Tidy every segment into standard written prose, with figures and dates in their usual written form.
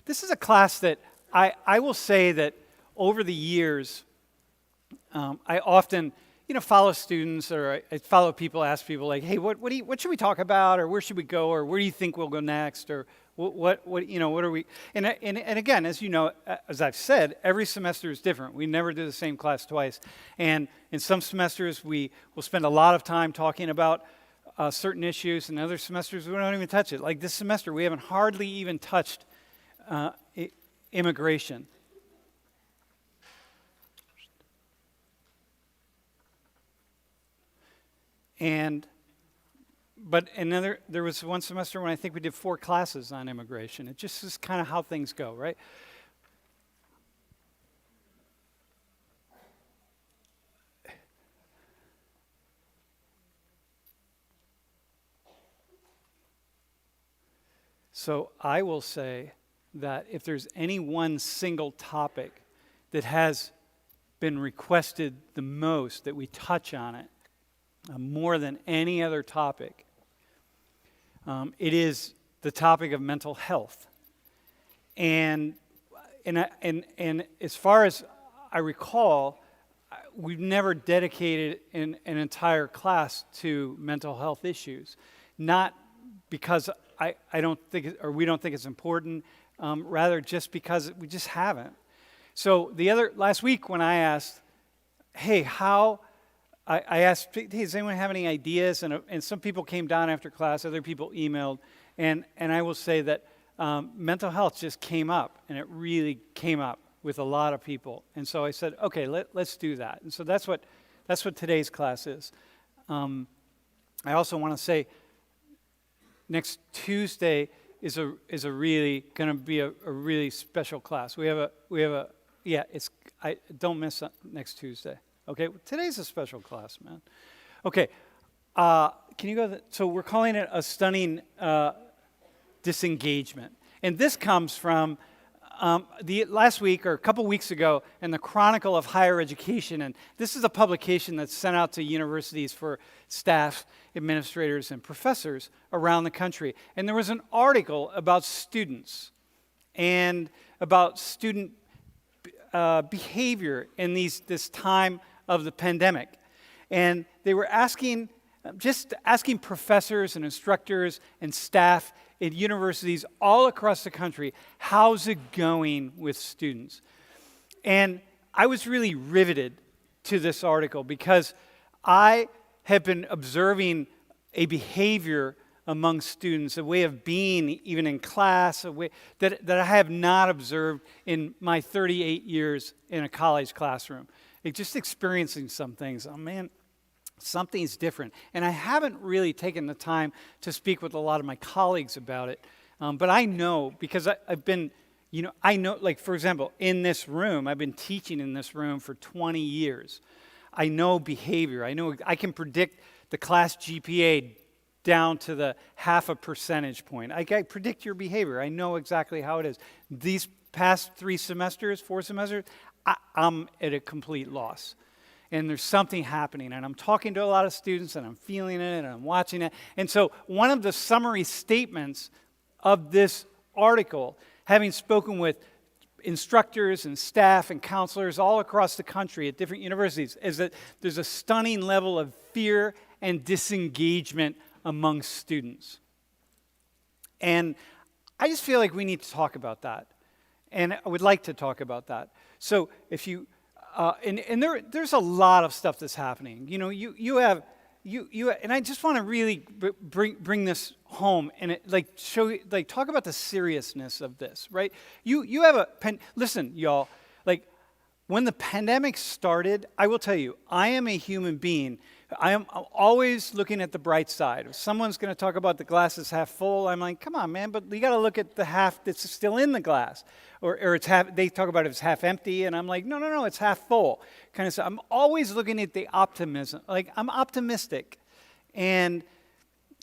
this is a class that I will say that over the years, I often, follow students, or I follow people, ask people like, hey, what should we talk about, or where should we go, or where do you think we'll go next, or what are we? And again, as you know, as I've said, every semester is different. We never do the same class twice, and in some semesters we will spend a lot of time talking about certain issues, and other semesters we don't even touch it. Like this semester, we haven't hardly even touched immigration. But there was one semester when I think we did 4 classes on immigration. It just is kind of how things go, right? So I will say that if there's any one single topic that has been requested the most that we touch on it, more than any other topic, it is the topic of mental health. And as far as I recall, we've never dedicated an entire class to mental health issues. Not because I don't think or we don't think it's important, rather just because we just haven't. So last week when I asked, hey, I asked, hey, does anyone have any ideas? And some people came down after class, other people emailed, and I will say that mental health just came up, and it really came up with a lot of people. And so I said, okay, let's do that. And so that's what today's class is. I also want to say, next Tuesday is a really going to be a really special class. Don't miss next Tuesday. Okay, today's a special class, man. Okay, can you go? So we're calling it a stunning disengagement, and this comes from the last week or a couple weeks ago in the Chronicle of Higher Education, and this is a publication that's sent out to universities for staff, administrators, and professors around the country. And there was an article about students and about student behavior in this time of the pandemic. And they were asking professors and instructors and staff at universities all across the country, how's it going with students? And I was really riveted to this article because I have been observing a behavior among students, a way of being even in class, a way that I have not observed in my 38 years in a college classroom. Just experiencing some things. Oh man, something's different. And I haven't really taken the time to speak with a lot of my colleagues about it. But I know, because I've been, I know, like for example, in this room, I've been teaching in this room for 20 years. I know behavior. I can predict the class GPA down to the 0.5 percentage point. I can predict your behavior. I know exactly how it is. These past 4 semesters, I'm at a complete loss. And there's something happening. And I'm talking to a lot of students, and I'm feeling it, and I'm watching it. And so one of the summary statements of this article, having spoken with instructors and staff and counselors all across the country at different universities, is that there's a stunning level of fear and disengagement among students. And I just feel like we need to talk about that. And I would like to talk about that. So if you, there's a lot of stuff that's happening. You have, and I just want to really bring this home and talk about the seriousness of this, right? You have listen, y'all, when the pandemic started, I will tell you, I am a human being. I'm always looking at the bright side. If someone's going to talk about the glass is half full, I'm like, come on, man, but you got to look at the half that's still in the glass. Or it's half, they talk about it as half empty, and I'm like, no, it's half full. Kind of stuff. I'm always looking at the optimism. I'm optimistic. And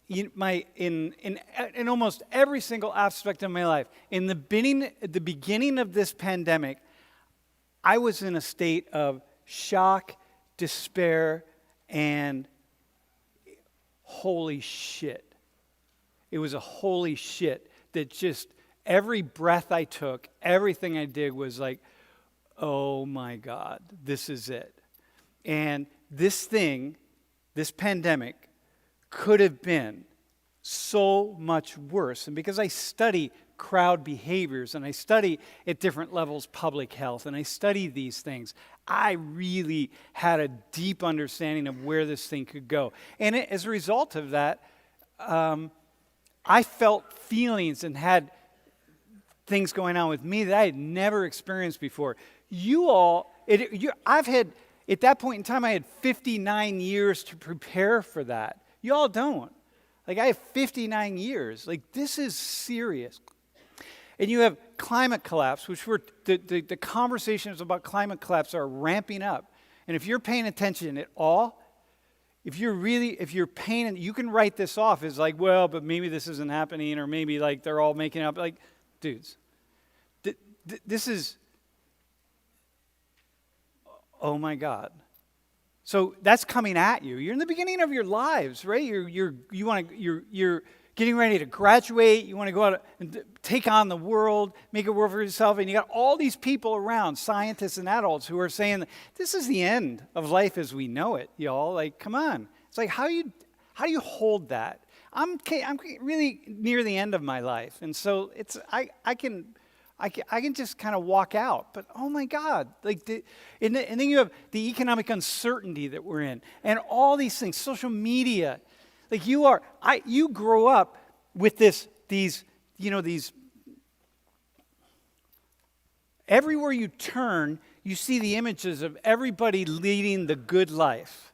in almost every single aspect of my life, at the beginning of this pandemic, I was in a state of shock, despair, and holy shit. It was a holy shit that just every breath I took, everything I did was like, oh my God, this is it. And this pandemic, could have been so much worse. And because I study crowd behaviors and I study at different levels public health and I study these things, I really had a deep understanding of where this thing could go. And as a result of that, I felt feelings and had things going on with me that I had never experienced before. At that point in time, I had 59 years to prepare for that. You all don't. Like, I have 59 years. Like, this is serious. And you have climate collapse, which the conversations about climate collapse are ramping up. And if you're paying attention at all, if you're paying, you can write this off as like, well, but maybe this isn't happening, or maybe like they're all making up. Like, dudes, this is, oh my God. So that's coming at you. You're in the beginning of your lives, right? You're getting ready to graduate. You want to go out and take on the world, make a world for yourself, and you got all these people around, scientists and adults, who are saying this is the end of life as we know it, y'all. Like, come on. It's like, how do you hold that? I'm really near the end of my life, and so I can just kind of walk out, but oh my God, and then you have the economic uncertainty that we're in, and all these things, social media, like you grow up with these, everywhere you turn, you see the images of everybody leading the good life,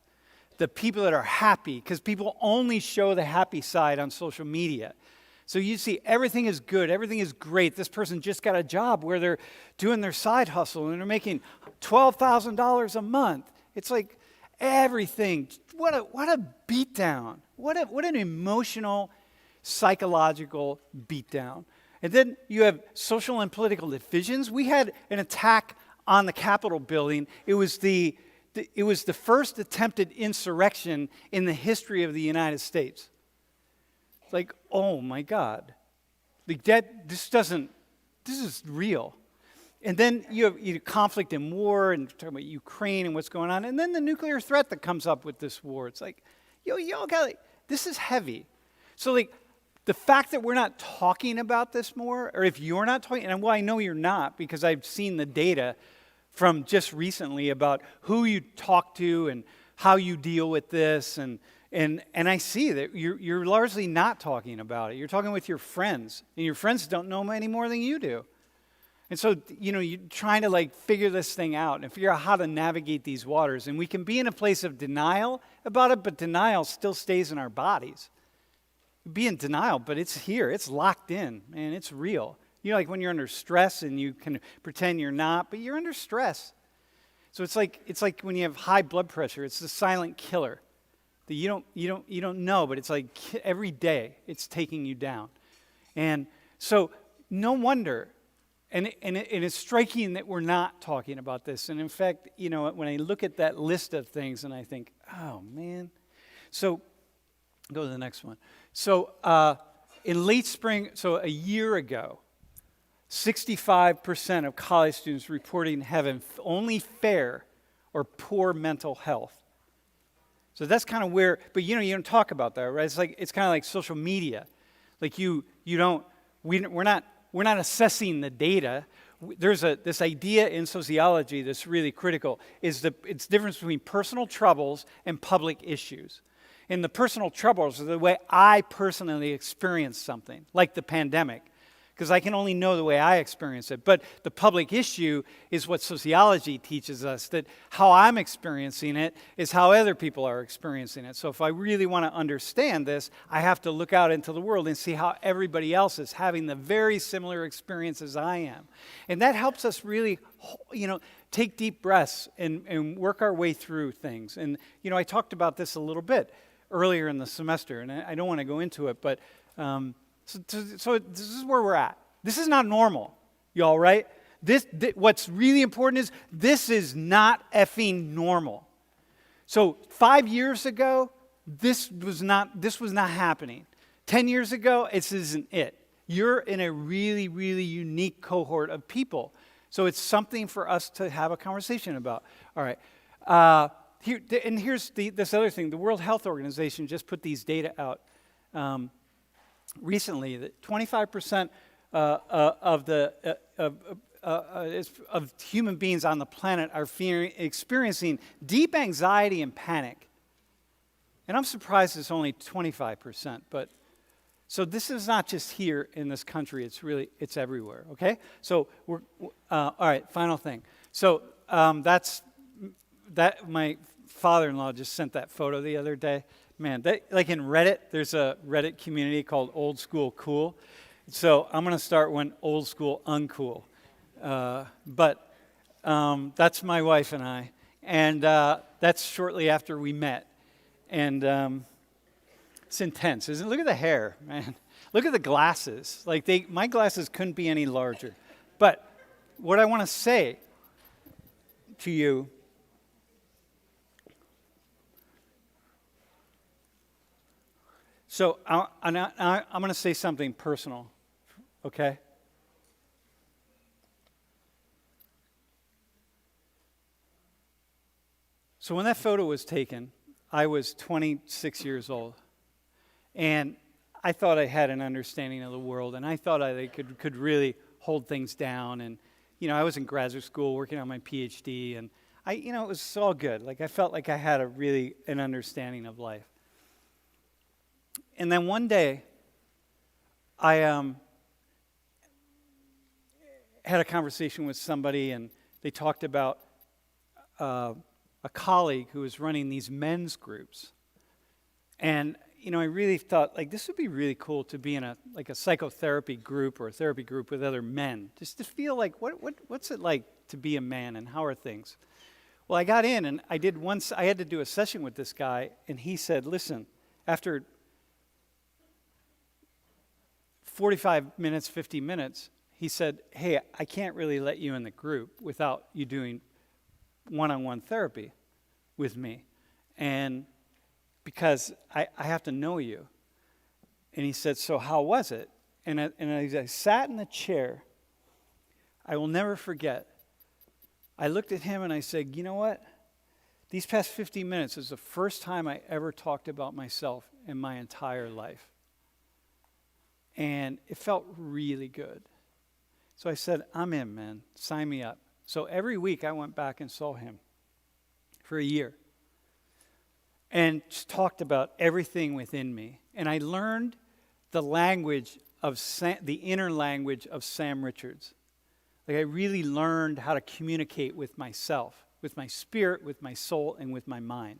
the people that are happy, because people only show the happy side on social media. So you see everything is good, everything is great. This person just got a job where they're doing their side hustle and they're making $12,000 a month. It's like everything. What a beatdown. What an emotional, psychological beatdown. And then you have social and political divisions. We had an attack on the Capitol building. It was the first attempted insurrection in the history of the United States. Like, oh my God, like this is real. And then you have conflict and war, and talking about Ukraine and what's going on, and then the nuclear threat that comes up with this war. It's like, y'all got, this is heavy. So like, the fact that we're not talking about this more, or if you're not talking, and well, I know you're not, because I've seen the data from just recently about who you talk to and how you deal with this, and I see that you're largely not talking about it. You're talking with your friends, and your friends don't know any more than you do. And so, you're trying to like figure this thing out and figure out how to navigate these waters. And we can be in a place of denial about it, but denial still stays in our bodies. Be in denial, but it's here. It's locked in, and it's real. Like when you're under stress and you can pretend you're not, but you're under stress. So it's like when you have high blood pressure. It's the silent killer that you don't know, but it's like every day it's taking you down. And so no wonder, and it's striking that we're not talking about this. And in fact, when I look at that list of things and I think, oh man. So go to the next one. So in late spring, so a year ago, 65% of college students reporting having only fair or poor mental health. So that's kind of where, but you don't talk about that, right? It's kind of like social media. Like we're not assessing the data. There's this idea in sociology that's really critical, it's the difference between personal troubles and public issues. And the personal troubles are the way I personally experience something, like the pandemic, because I can only know the way I experience it. But the public issue is what sociology teaches us, that how I'm experiencing it is how other people are experiencing it. So if I really want to understand this, I have to look out into the world and see how everybody else is having the very similar experience as I am. And that helps us really, take deep breaths and work our way through things. And, I talked about this a little bit earlier in the semester, and I don't want to go into it, but So this is where we're at. This is not normal, y'all, right? What's really important is this is not effing normal. So 5 years ago, this was not happening. 10 years ago, this isn't it. You're in a really, really unique cohort of people. So it's something for us to have a conversation about. All right. Here's this other thing. The World Health Organization just put these data out recently that 25% of human beings on the planet are experiencing deep anxiety and panic. And I'm surprised it's only 25%. But so this is not just here in this country. It's everywhere. Okay. So all right. Final thing. So my father-in-law just sent that photo the other day. Man, like in Reddit, there's a Reddit community called Old School Cool. So I'm going to start one Old School Uncool. But that's my wife and I. And that's shortly after we met. And it's intense, isn't it? Look at the hair, man. Look at the glasses. Like my glasses couldn't be any larger. But what I want to say to you, so I'm going to say something personal, okay? So when that photo was taken, I was 26 years old. And I thought I had an understanding of the world, and I thought I could really hold things down. And, I was in graduate school working on my PhD, and it was all good. Like, I felt like I had an understanding of life. And then one day, I had a conversation with somebody, and they talked about a colleague who was running these men's groups. And, I really thought, like, this would be really cool to be in a psychotherapy group or a therapy group with other men, just to feel like, what's it like to be a man, and how are things? Well, I got in, and I had to do a session with this guy, and he said, listen, after 45 minutes, 50 minutes, he said, hey, I can't really let you in the group without you doing one-on-one therapy with me. And because I have to know you. And he said, so how was it? And I sat in the chair. I will never forget. I looked at him and I said, you know what? These past 50 minutes is the first time I ever talked about myself in my entire life. And it felt really good. So I said, I'm in, man. Sign me up. So every week I went back and saw him for a year. And just talked about everything within me. And I learned the language of the inner language of Sam Richards. Like, I really learned how to communicate with myself, with my spirit, with my soul, and with my mind.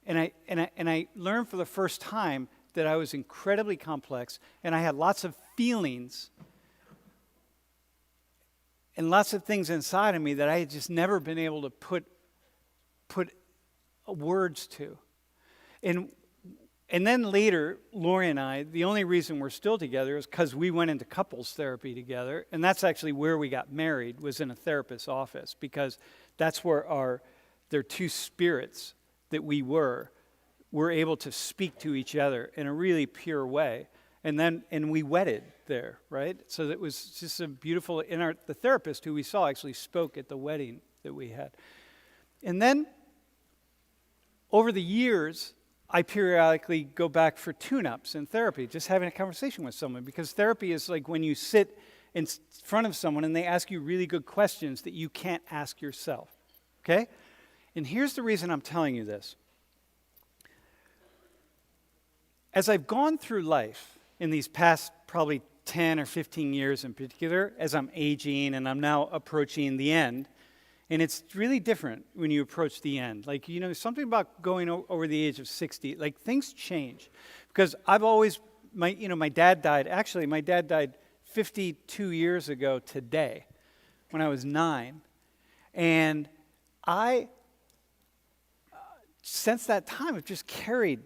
And I learned for the first time that I was incredibly complex, and I had lots of feelings and lots of things inside of me that I had just never been able to put words to. And then later, Lori and I, the only reason we're still together is because we went into couples therapy together, and that's actually where we got married, was in a therapist's office, because that's where their two spirits that we were able to speak to each other in a really pure way. And we wedded there, right? So it was just a beautiful, the therapist who we saw actually spoke at the wedding that we had. And then over the years, I periodically go back for tune-ups in therapy, just having a conversation with someone, because therapy is like when you sit in front of someone and they ask you really good questions that you can't ask yourself, okay? And here's the reason I'm telling you this. As I've gone through life in these past probably 10 or 15 years in particular, as I'm aging and I'm now approaching the end, and it's really different when you approach the end. Like, something about going over the age of 60, like, things change. Because I've always, my dad died. Actually, my dad died 52 years ago today, when I was 9. And I, since that time, have just carried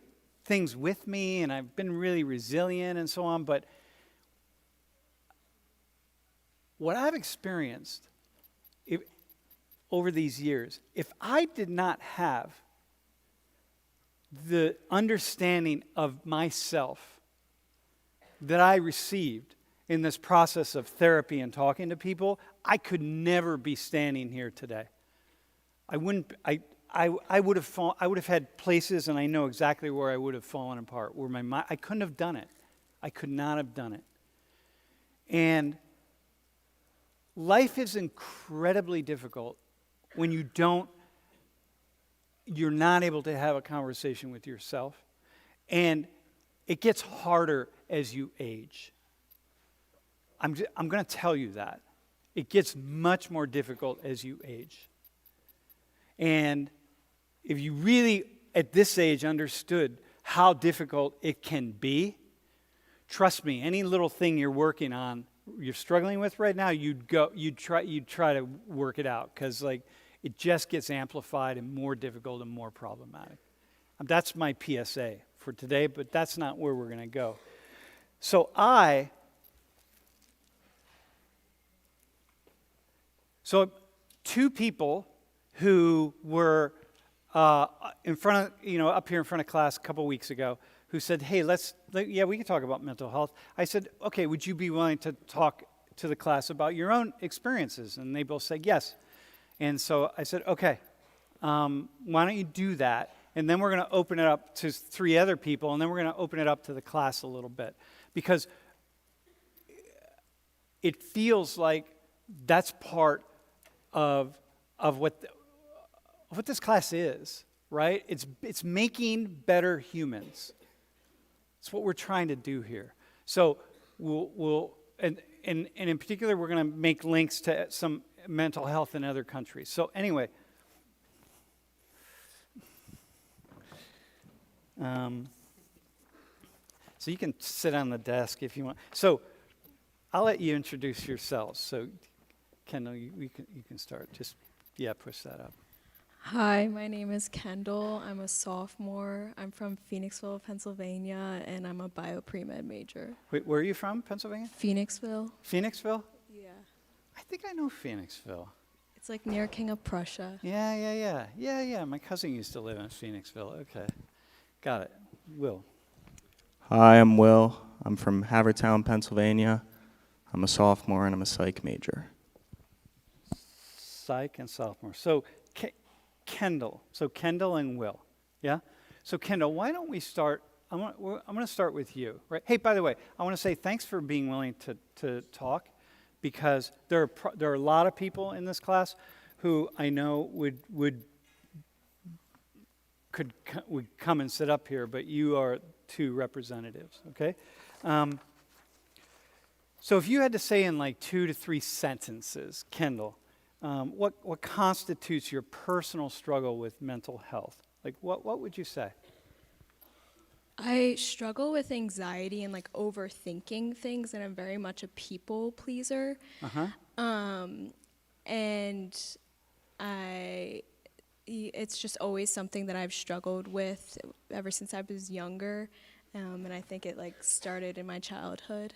things with me, and I've been really resilient and so on. But what I've experienced over these years, if I did not have the understanding of myself that I received in this process of therapy and talking to people, I could never be standing here today. I would have had places, and I know exactly where I would have fallen apart, where my mind, I couldn't have done it. I could not have done it. And life is incredibly difficult when you're not able to have a conversation with yourself. And it gets harder as you age. I'm going to tell you that. It gets much more difficult as you age. And if you really, at this age, understood how difficult it can be, trust me, any little thing you're working on, you're struggling with right now, you'd try to work it out, because like it just gets amplified and more difficult and more problematic. That's my PSA for today, but that's not where we're going to go. So two people who were up here in front of class a couple weeks ago, who said, hey, we can talk about mental health. I said, okay, would you be willing to talk to the class about your own experiences? And they both said yes. And so I said, okay, why don't you do that? And then we're going to open it up to 3 other people, and then we're going to open it up to the class a little bit. Because it feels like that's part of what this class is, right? It's making better humans. It's what we're trying to do here. So and in particular, we're going to make links to some mental health in other countries. So anyway, so you can sit on the desk if you want. So I'll let you introduce yourselves. So Kendall, you can start. Just push that up. Hi, my name is Kendall. I'm a sophomore. I'm from Phoenixville, Pennsylvania, and I'm a bio-pre-med major. Wait, where are you from, Pennsylvania? Phoenixville. Phoenixville? Yeah. I think I know Phoenixville. It's like near King of Prussia. Yeah. My cousin used to live in Phoenixville. Okay. Got it. Will. Hi, I'm Will. I'm from Havertown, Pennsylvania. I'm a sophomore and I'm a psych major. Psych and sophomore. So Kendall. So Kendall and Will. Yeah? So Kendall, why don't we start? I'm going to start with you. Right? Hey, by the way, I want to say thanks for being willing to talk, because there are a lot of people in this class who I know would come and sit up here, but you are 2 representatives, okay? So if you had to say in like 2 to 3 sentences, Kendall, what constitutes your personal struggle with mental health? Like what would you say? I struggle with anxiety and like overthinking things, and I'm very much a people pleaser. And it's just always something that I've struggled with ever since I was younger, and I think it like started in my childhood.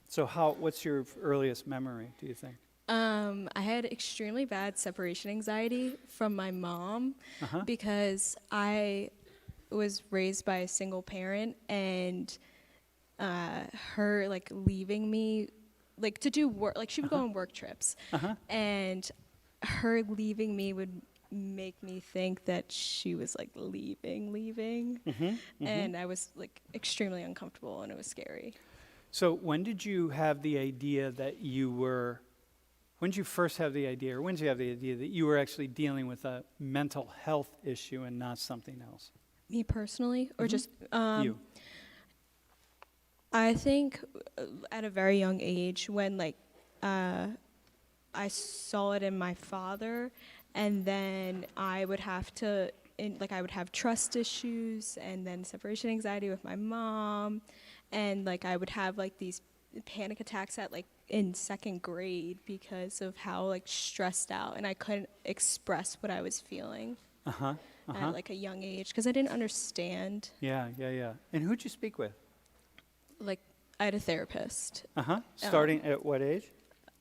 So what's your earliest memory, do you think? I had extremely bad separation anxiety from my mom because I was raised by a single parent, and her like leaving me like to do work, like she would go on work trips, and her leaving me would make me think that she was like leaving, and I was like extremely uncomfortable, and it was scary. So when did you have the idea that when did you first have the idea, or when did you have the idea that you were actually dealing with a mental health issue and not something else? Me personally, or just you? I think at a very young age, when like I saw it in my father, and then I would have trust issues, and then separation anxiety with my mom, and like I would have like these panic attacks at like in 2nd grade because of how like stressed out, and I couldn't express what I was feeling at like a young age because I didn't understand. Yeah. And who'd you speak with? Like I had a therapist. Starting at what age?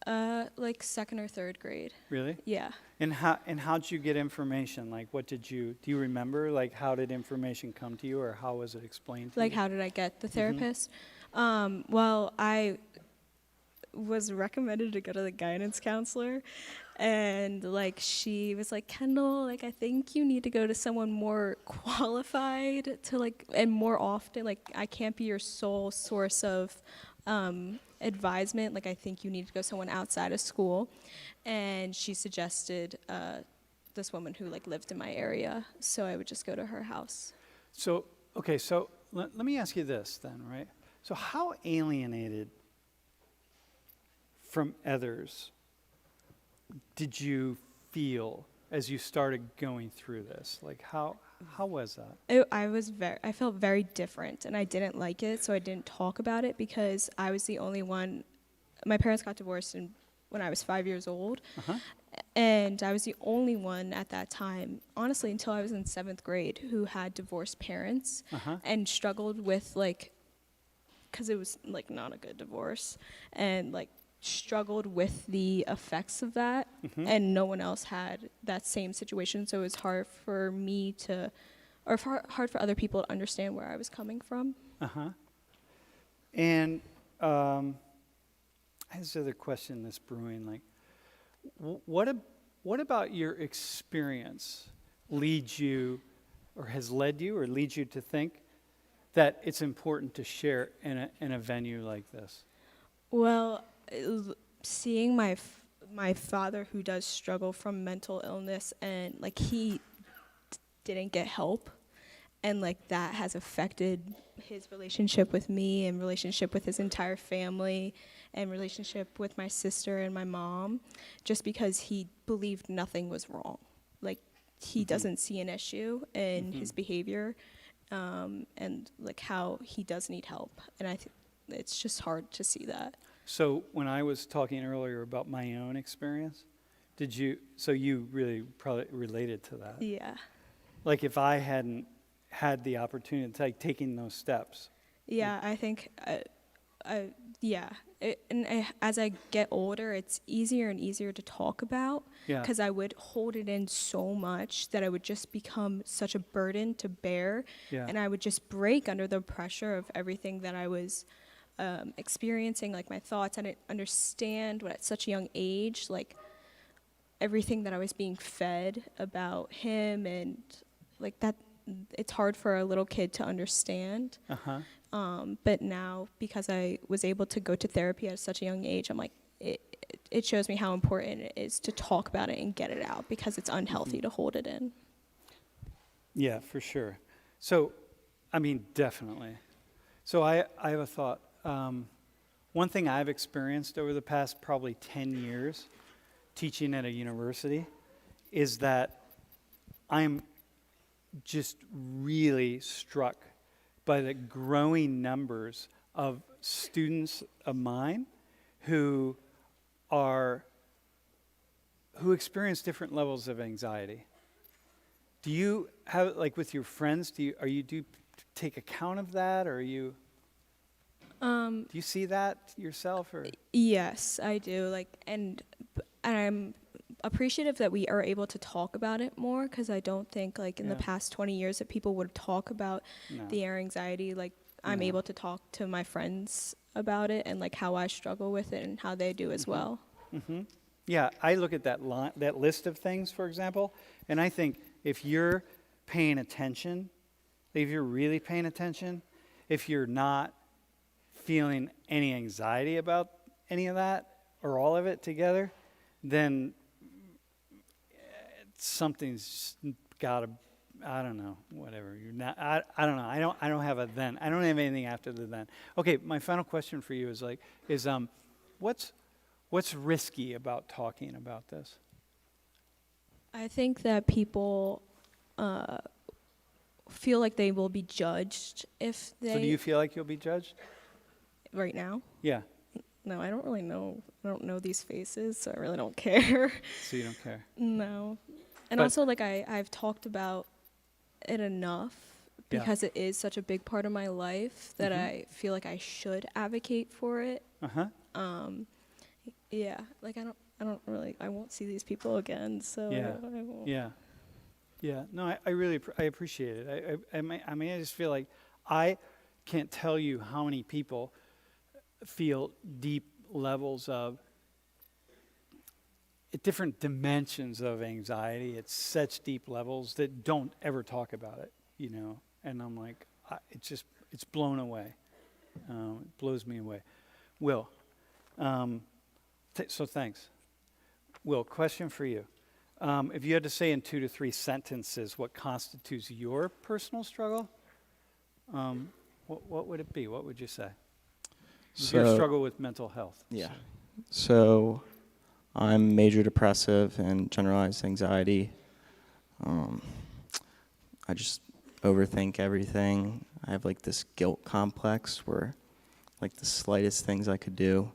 Like 2nd or 3rd grade. Really? Yeah. And how'd you get information? Like do you remember, like how did information come to you, or how was it explained to you? Like how did I get the therapist? Well, I was recommended to go to the guidance counselor, and like she was like, Kendall, like I think you need to go to someone more qualified to like, and more often, like I can't be your sole source of advisement. Like I think you need to go someone outside of school. And she suggested this woman who like lived in my area, so I would just go to her house. So, okay, so let me ask you this then, right? So how alienated from others did you feel as you started going through this? Like how was that? I felt very different, and I didn't like it, so I didn't talk about it because I was the only one. My parents got divorced when I was 5 years old, Uh-huh. and I was the only one at that time, honestly, until I was in 7th grade, who had divorced parents Uh-huh. and struggled with like, because it was like not a good divorce, and like struggled with the effects of that, Mhm. and no one else had that same situation, so it was hard for me to, or hard for other people to understand where I was coming from. Uh-huh. And I have this other question that's brewing, like, what about your experience leads you, or has led you, or leads you to think that it's important to share in a venue like this? Well, seeing my father, who does struggle from mental illness, and like he didn't get help, and like that has affected his relationship with me and relationship with his entire family and relationship with my sister and my mom, just because he believed nothing was wrong. Like he doesn't see an issue in his behavior, and like how he does need help, and I think it's just hard to see that. So when I was talking earlier about my own experience, so you really probably related to that? Yeah. Like if I hadn't had the opportunity to taking those steps. Yeah, I think, yeah. As I get older, it's easier and easier to talk about, Yeah. because I would hold it in so much that I would just become such a burden to bear, Yeah. and I would just break under the pressure of everything that I was experiencing, like my thoughts. I didn't understand what, at such a young age, like everything that I was being fed about him, and like that. It's hard for a little kid to understand. Uh-huh. But now, because I was able to go to therapy at such a young age, I'm like, it shows me how important it is to talk about it and get it out, because it's unhealthy to hold it in. Yeah, for sure. So, I mean, definitely. So I have a thought. One thing I've experienced over the past probably 10 years teaching at a university is that I'm just really struck by the growing numbers of students of mine who experience different levels of anxiety. Do you have, like with your friends, do you take account of that, or do you see that yourself, or? Yes, I do. Like, and I'm appreciative that we are able to talk about it more, because I don't think like in the Yeah. past 20 years that people would talk about No. the air anxiety. Like I'm No. able to talk to my friends about it, and like how I struggle with it and how they do as well. Mm-hmm. Yeah, I look at that list of things, for example, and I think if you're paying attention, if you're really paying attention, if you're not feeling any anxiety about any of that or all of it together, then something's got to, I don't know, whatever. You're not, I don't know. I don't have a then. I don't have anything after the then. Okay, my final question for you is what's risky about talking about this? I think that people feel like they will be judged if they. So do you feel like you'll be judged? Right now? Yeah. No, I don't really know. I don't know these faces, so I really don't care. So you don't care. No. And But- also, like, I've talked about it enough, Yeah. because it is such a big part of my life, that Mhm. I feel like I should advocate for it. Uh-huh. Yeah, like I won't see these people again, so Yeah. I won't. Yeah. Yeah. No, I really I appreciate it. I mean, I just feel like I can't tell you how many people feel deep levels of different dimensions of anxiety. It's such deep levels that don't ever talk about it, you know. And I'm like, it's blown away. It blows me away. Will, so thanks. Will, question for you. If you had to say in 2 to 3 sentences what constitutes your personal struggle, what would it be? What would you say? Your struggle with mental health. Yeah. So I'm major depressive and generalized anxiety. I just overthink everything. I have like this guilt complex where like the slightest things I could do,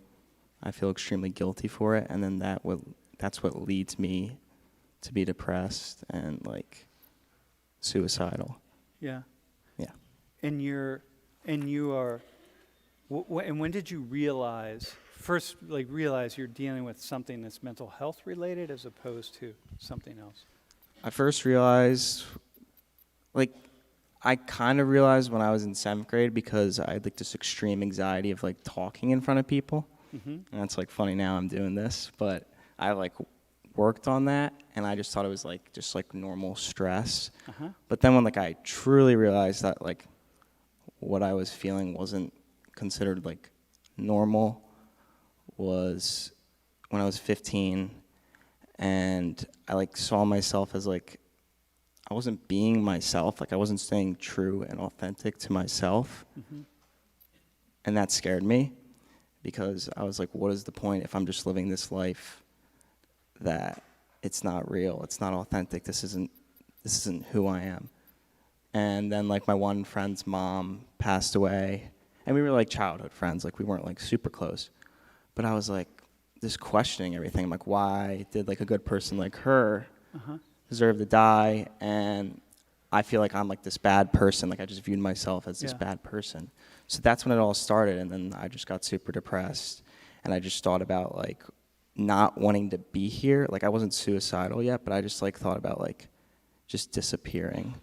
I feel extremely guilty for it, and then that's what leads me to be depressed and like suicidal. Yeah. Yeah. And you are, and when did you realize you're dealing with something that's mental health related as opposed to something else? I first realized, like, I kind of realized when I was in 7th grade because I had like this extreme anxiety of like talking in front of people. Mm-hmm. And it's like funny now I'm doing this, but I like worked on that and I just thought it was like just like normal stress. Uh-huh. But then when like I truly realized that like what I was feeling wasn't considered like normal was when I was 15, and I like saw myself as like I wasn't being myself, like I wasn't staying true and authentic to myself. Mm-hmm. And that scared me because I was like, what is the point if I'm just living this life that it's not real, it's not authentic, this isn't who I am. And then like my one friend's mom passed away, and we were like childhood friends, like we weren't like super close. But I was like just questioning everything. I'm like, why did like a good person like her deserve to die? And I feel like I'm like this bad person. Like I just viewed myself as this bad person. So that's when it all started. And then I just got super depressed. And I just thought about like not wanting to be here. Like I wasn't suicidal yet, but I just like thought about like just disappearing.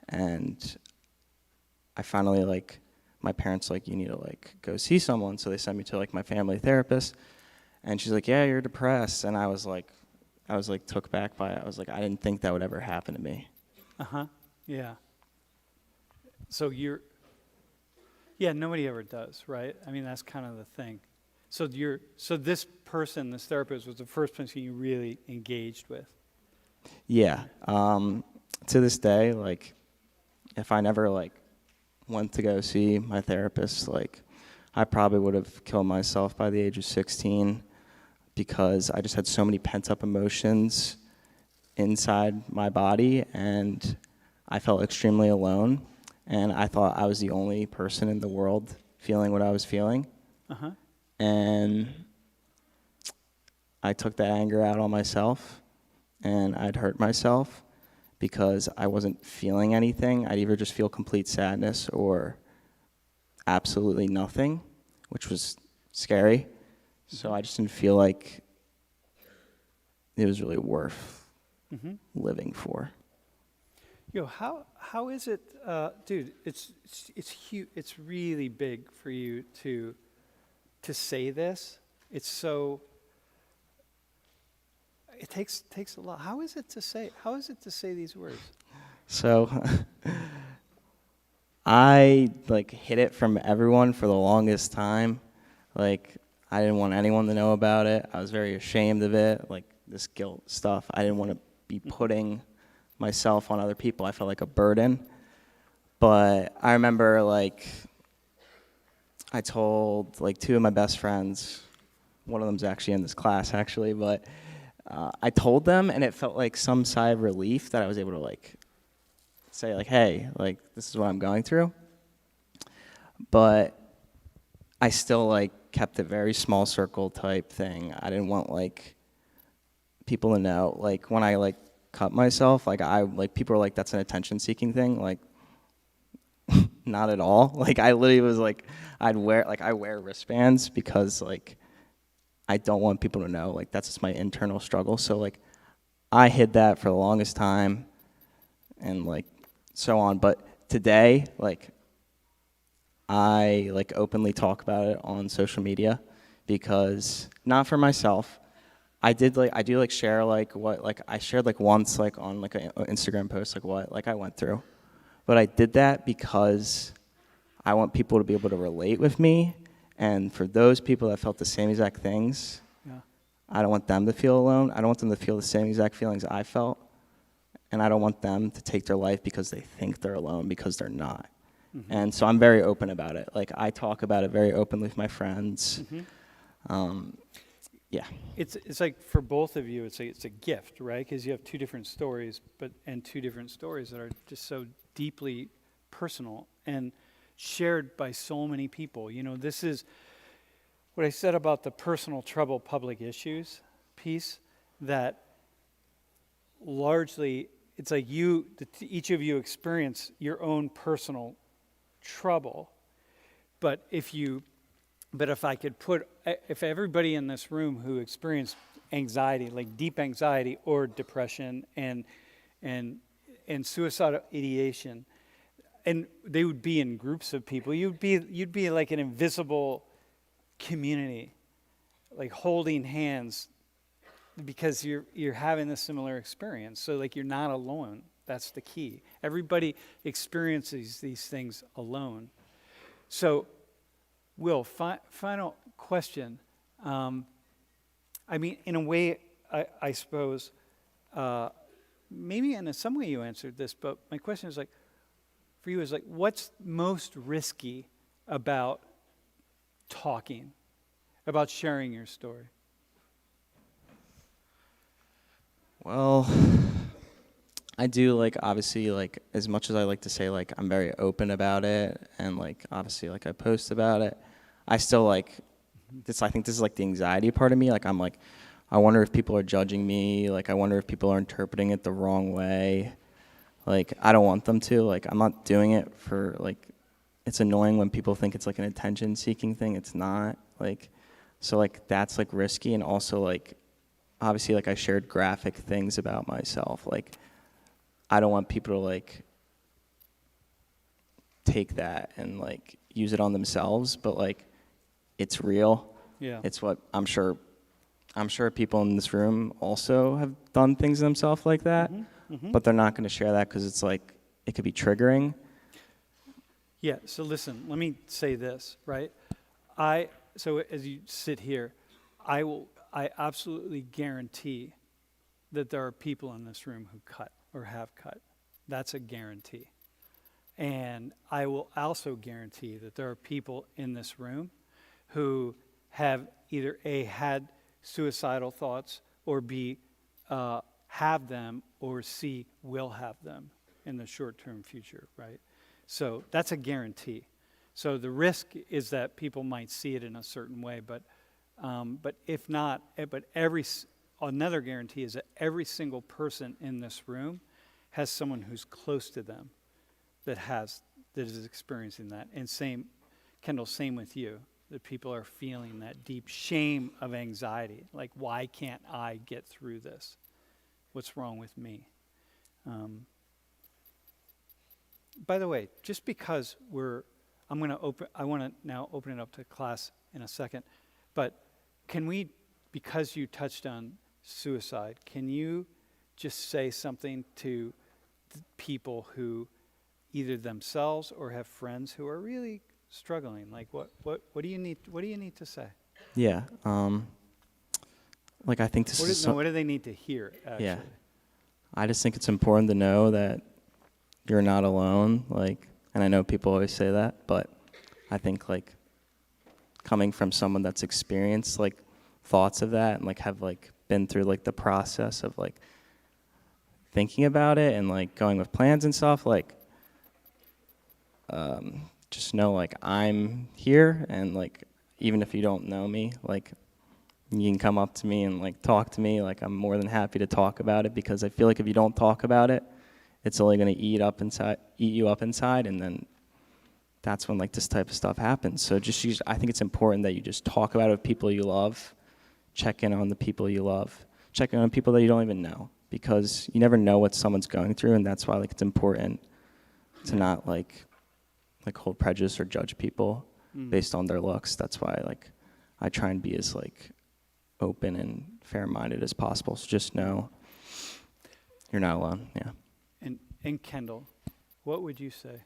And I finally like, my parents like, you need to like go see someone. So they sent me to like my family therapist. And she's like, yeah, you're depressed. And I was like took back by it. I was like, I didn't think that would ever happen to me. Uh-huh. Yeah. So nobody ever does, right? I mean, that's kind of the thing. So this person, this therapist, was the first person you really engaged with. Yeah. To this day, like, if I never like went to go see my therapist, like, I probably would have killed myself by the age of 16 because I just had so many pent-up emotions inside my body, and I felt extremely alone, and I thought I was the only person in the world feeling what I was feeling. Uh-huh. And I took that anger out on myself, and I'd hurt myself because I wasn't feeling anything. I'd either just feel complete sadness or absolutely nothing, which was scary. So I just didn't feel like it was really worth living for. Yo, how is it, dude? It's huge. It's really big for you to say this. It's so. It takes a lot. How is it to say these words? So I like hid it from everyone for the longest time. Like I didn't want anyone to know about it. I was very ashamed of it, like this guilt stuff. I didn't want to be putting myself on other people. I felt like a burden. But I remember like I told like 2 of my best friends. One of them's actually in this class actually, but I told them, and it felt like some sigh of relief that I was able to like say like, hey, like this is what I'm going through. But I still like kept it very small circle type thing. I didn't want like people to know. Like when I like cut myself, like people were like, that's an attention seeking thing. Like not at all. Like I literally was like, I wear wristbands because like I don't want people to know. Like that's just my internal struggle. So like I hid that for the longest time and like so on. But today, like I like openly talk about it on social media, because not for myself. I do like share like what like I shared like once like on like an Instagram post like what like I went through, but I did that because I want people to be able to relate with me, and for those people that felt the same exact things, Yeah. I don't want them to feel alone. I don't want them to feel the same exact feelings I felt, and I don't want them to take their life because they think they're alone, because they're not. Mm-hmm. And so I'm very open about it. Like I talk about it very openly with my friends. Mm-hmm. Yeah. It's like for both of you, it's a gift, right? Because you have two different stories, and two different stories that are just so deeply personal and shared by so many people. You know, this is what I said about the personal trouble, public issues piece, that largely it's like each of you experience your own personal trouble. But if I could if everybody in this room who experienced anxiety, like deep anxiety or depression and suicidal ideation, and they would be in groups of people, you'd be like an invisible community, like holding hands, because you're having a similar experience. So like you're not alone. That's the key. Everybody experiences these things alone. So, Will, final question. I mean, in a way, I suppose, maybe in some way you answered this, but my question is like, for you is like, what's most risky about talking, about sharing your story? Well, I do like, obviously, like as much as I like to say like I'm very open about it, and like obviously like I post about it, I still like this. I think this is like the anxiety part of me. Like I'm like, I wonder if people are judging me. Like I wonder if people are interpreting it the wrong way. Like I don't want them to. Like I'm not doing it for like. It's annoying when people think it's like an attention-seeking thing. It's not. Like, so like that's like risky, and also like, obviously like I shared graphic things about myself. Like I don't want people to like take that and like use it on themselves, but like it's real. Yeah. It's what I'm sure people in this room also have done things to themselves like that, but they're not going to share that because it's like it could be triggering. Yeah, so listen, let me say this, right? So as you sit here, I absolutely guarantee that there are people in this room who cut or have cut. That's a guarantee. And I will also guarantee that there are people in this room who have either A, had suicidal thoughts, or B, have them, or C, will have them in the short-term future, right? So that's a guarantee. So the risk is that people might see it in a certain way, but if not, another guarantee is that every single person in this room has someone who's close to them that is experiencing that. And same, Kendall, same with you, that people are feeling that deep shame of anxiety. Like, why can't I get through this? What's wrong with me? By the way, just because I want to now open it up to class in a second, but can we, because you touched on suicide, can you just say something to people who either themselves or have friends who are really struggling? Like what do you need to say? Yeah. Like I think this is what do they need to hear, actually? Yeah. I just think it's important to know that you're not alone. Like, and I know people always say that, but I think like coming from someone that's experienced like thoughts of that and like have like been through like the process of like thinking about it and like going with plans and stuff, like just know like I'm here, and like even if you don't know me, like you can come up to me and like talk to me. Like I'm more than happy to talk about it, because I feel like if you don't talk about it, it's only going to eat you up inside, and then that's when like this type of stuff happens. So I think it's important that you just talk about it with people you love, check in on the people you love, check in on people that you don't even know, because you never know what someone's going through, and that's why like it's important to not like like hold prejudice or judge people based on their looks. That's why like I try and be as like open and fair-minded as possible. So just know you're not alone. Yeah. And Kendall, what would you say?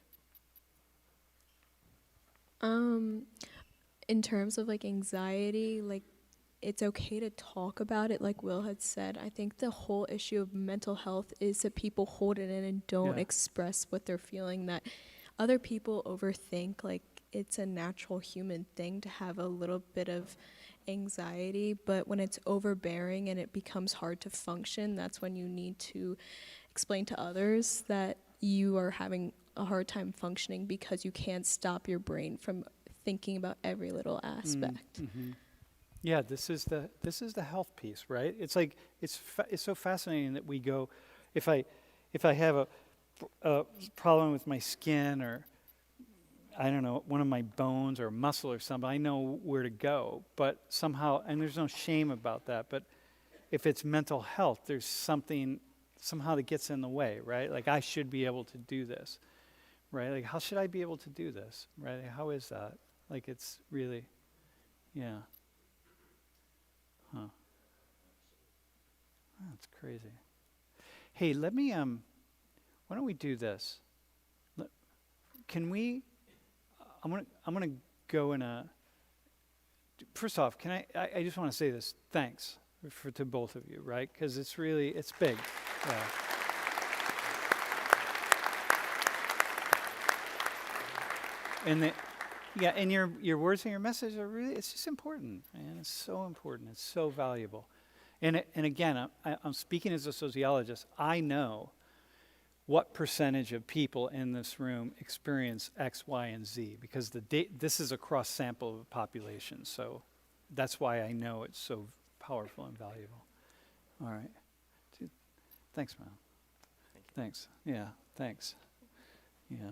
In terms of like anxiety, like it's okay to talk about it, like Will had said. I think the whole issue of mental health is that people hold it in and don't express what they're feeling, that other people overthink. Like it's a natural human thing to have a little bit of anxiety, but when it's overbearing and it becomes hard to function, that's when you need to explain to others that you are having a hard time functioning because you can't stop your brain from thinking about every little aspect. Yeah, this is the health piece, right? It's like it's so fascinating that we go, if I have a problem with my skin or I don't know, one of my bones or muscle or something, I know where to go. But somehow, and there's no shame about that, but if it's mental health, there's something somehow that gets in the way, right? Like I should be able to do this, right? Like how should I be able to do this, right? Like, how is that? Like it's really, yeah. Huh. That's crazy. Hey, let me, why don't we do this? Can we, I'm gonna go in a, first off, I just want to say this, thanks to both of you, right? Because it's big. Yeah. And your words and your message are really, it's just important, man. It's so important. It's so valuable. And again, I'm speaking as a sociologist. I know what percentage of people in this room experience X, Y, and Z because this is a cross sample of the population. So that's why I know it's so powerful and valuable. All right. Thanks, man. Thanks. Yeah, thanks. Yeah.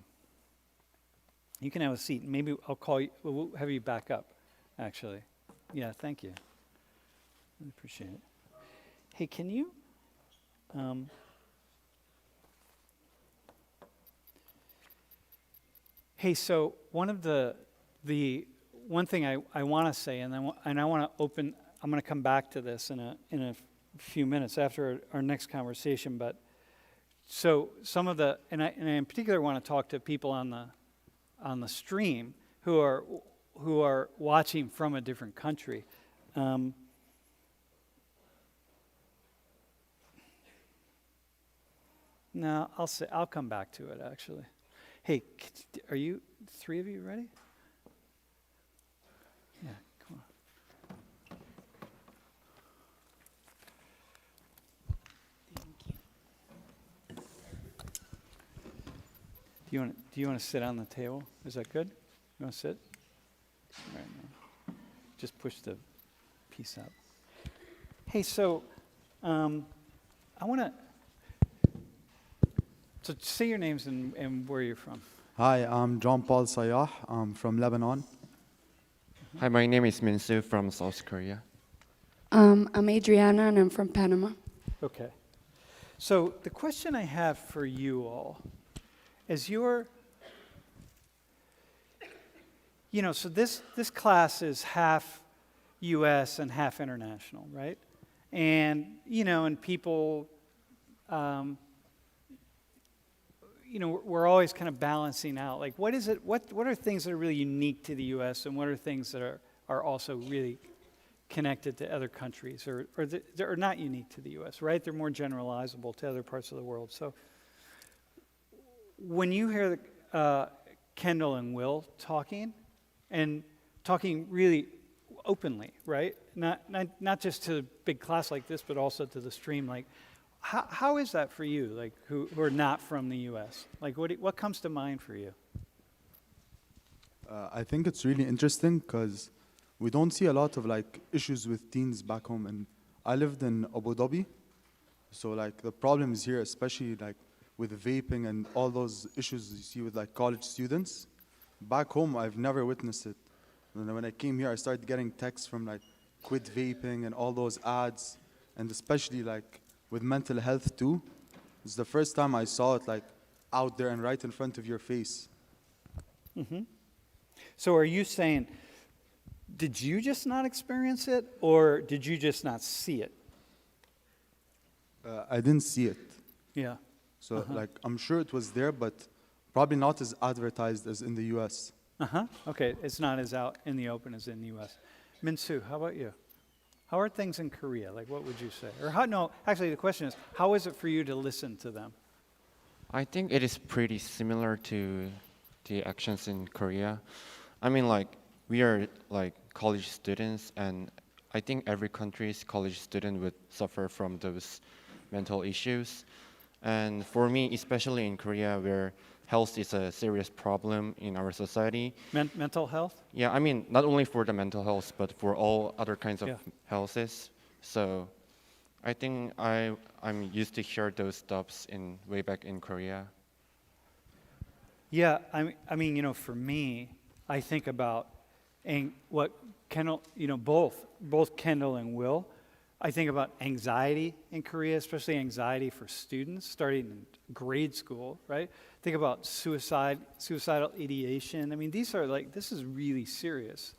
You can have a seat. Maybe I'll call you. We'll have you back up, actually. Yeah, thank you. I appreciate it. Hey, can you? Hey, so one thing I want to say, and I want to open. I'm going to come back to this in a few minutes after our next conversation. But so some of the, and I in particular want to talk to people on the stream who are watching from a different country. No, I'll come back to it actually. Hey, are you three of you ready? Yeah, come on. Do you want to sit on the table? Is that good? You want to sit? All right, no. Just push the piece out. Hey, so I want to. So say your names and where you're from. Hi, I'm John Paul Sayah. I'm from Lebanon. Hi, my name is Minsu from South Korea. I'm Adriana, and I'm from Panama. Okay. So the question I have for you all is so this class is half U.S. and half international, right? And, and people, we're always kind of balancing out, like, what is it, what are things that are really unique to the U.S. and what are things that are also really connected to other countries or are not unique to the U.S., right? They're more generalizable to other parts of the world. So when you hear Kendall and Will talking really openly, right? Not just to a big class like this, but also to the stream, like, how is that for you, like, who are not from the U.S.? Like, what comes to mind for you? I think it's really interesting because we don't see a lot of like issues with teens back home. And I lived in Abu Dhabi, so like the problems here, especially like with vaping and all those issues you see with like college students. Back home, I've never witnessed it. And then when I came here, I started getting texts from like quit vaping and all those ads, and especially like with mental health too. It's the first time I saw it like out there and right in front of your face. So are you saying, did you just not experience it, or did you just not see it? I didn't see it. Yeah. So like I'm sure it was there, but probably not as advertised as in the US. Okay, it's not as out in the open as in the U.S. Min-Soo, how about you? How are things in Korea? Like, what would you say? Or how? No, actually, the question is, how is it for you to listen to them? I think it is pretty similar to the actions in Korea. I mean, like, we are like college students, and I think every country's college student would suffer from those mental issues. And for me, especially in Korea, where health is a serious problem in our society. Mental health? Yeah, I mean, not only for the mental health, but for all other kinds of Yeah. healths. So I think I'm used to hear those stuffs in way back in Korea. Yeah, I mean, you know, for me, I think about what Kendall, you know, both Kendall and Will, I think about anxiety in Korea, especially anxiety for students starting in grade school, right? Think about suicidal ideation. I mean, this is really serious.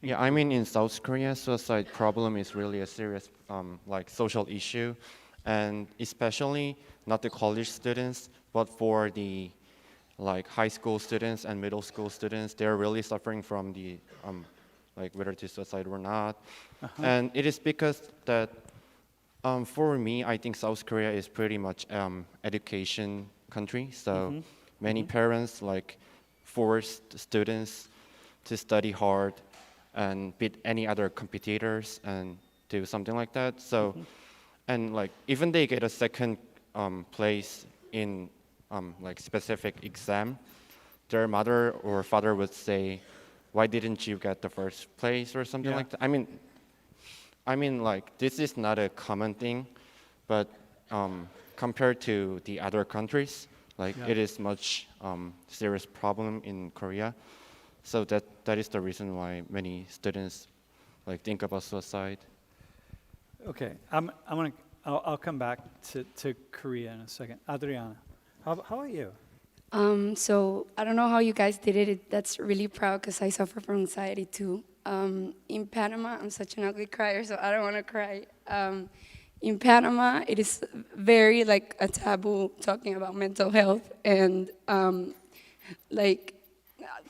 Yeah, I mean, in South Korea, suicide problem is really a serious like social issue, and especially not the college students, but for the like high school students and middle school students, they're really suffering from the like whether to suicide or not. And it is because that for me, I think South Korea is pretty much education country. So many parents like force students to study hard and beat any other competitors and do something like that. So and like even they get a second place in like specific exam, their mother or father would say, "Why didn't you get the first place?" or something Yeah. like that. I mean, like this is not a common thing, but compared to the other countries, like Yeah. it is much serious problem in Korea. So that is the reason why many students like think about suicide. Okay, I'll come back to Korea in a second. Adriana, how about you? So I don't know how you guys did it. That's really proud because I suffer from anxiety too. In Panama, I'm such an ugly crier, so I don't want to cry. In Panama, it is very like a taboo talking about mental health, and like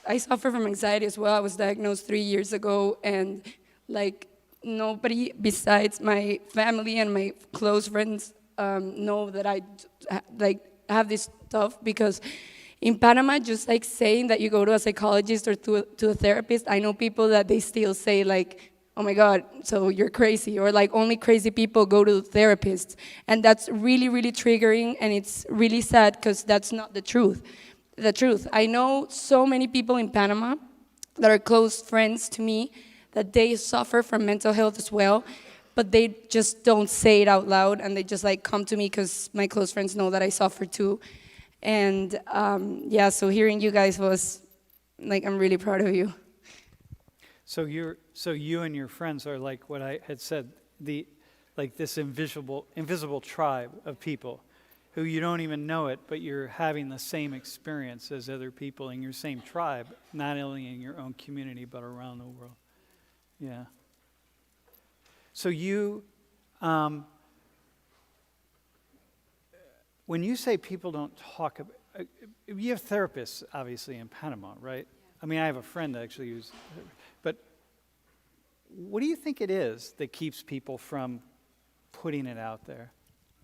I suffer from anxiety as well. I was diagnosed 3 years ago, and like nobody besides my family and my close friends know that I like have this stuff because in Panama, just like saying that you go to a psychologist or to a therapist, I know people that they still say like, oh my God, so you're crazy, or like only crazy people go to therapists. And that's really, really triggering, and it's really sad because that's not the truth. The truth. I know so many people in Panama that are close friends to me that they suffer from mental health as well, but they just don't say it out loud, and they just like come to me because my close friends know that I suffer too. And yeah, so hearing you guys was like, I'm really proud of you. So you and your friends are like what I had said, like this invisible tribe of people who you don't even know it, but you're having the same experience as other people in your same tribe, not only in your own community, but around the world. Yeah. So you, when you say people don't talk about, you have therapists, obviously, in Panama, right? I mean, I have a friend actually who's, but what do you think it is that keeps people from putting it out there?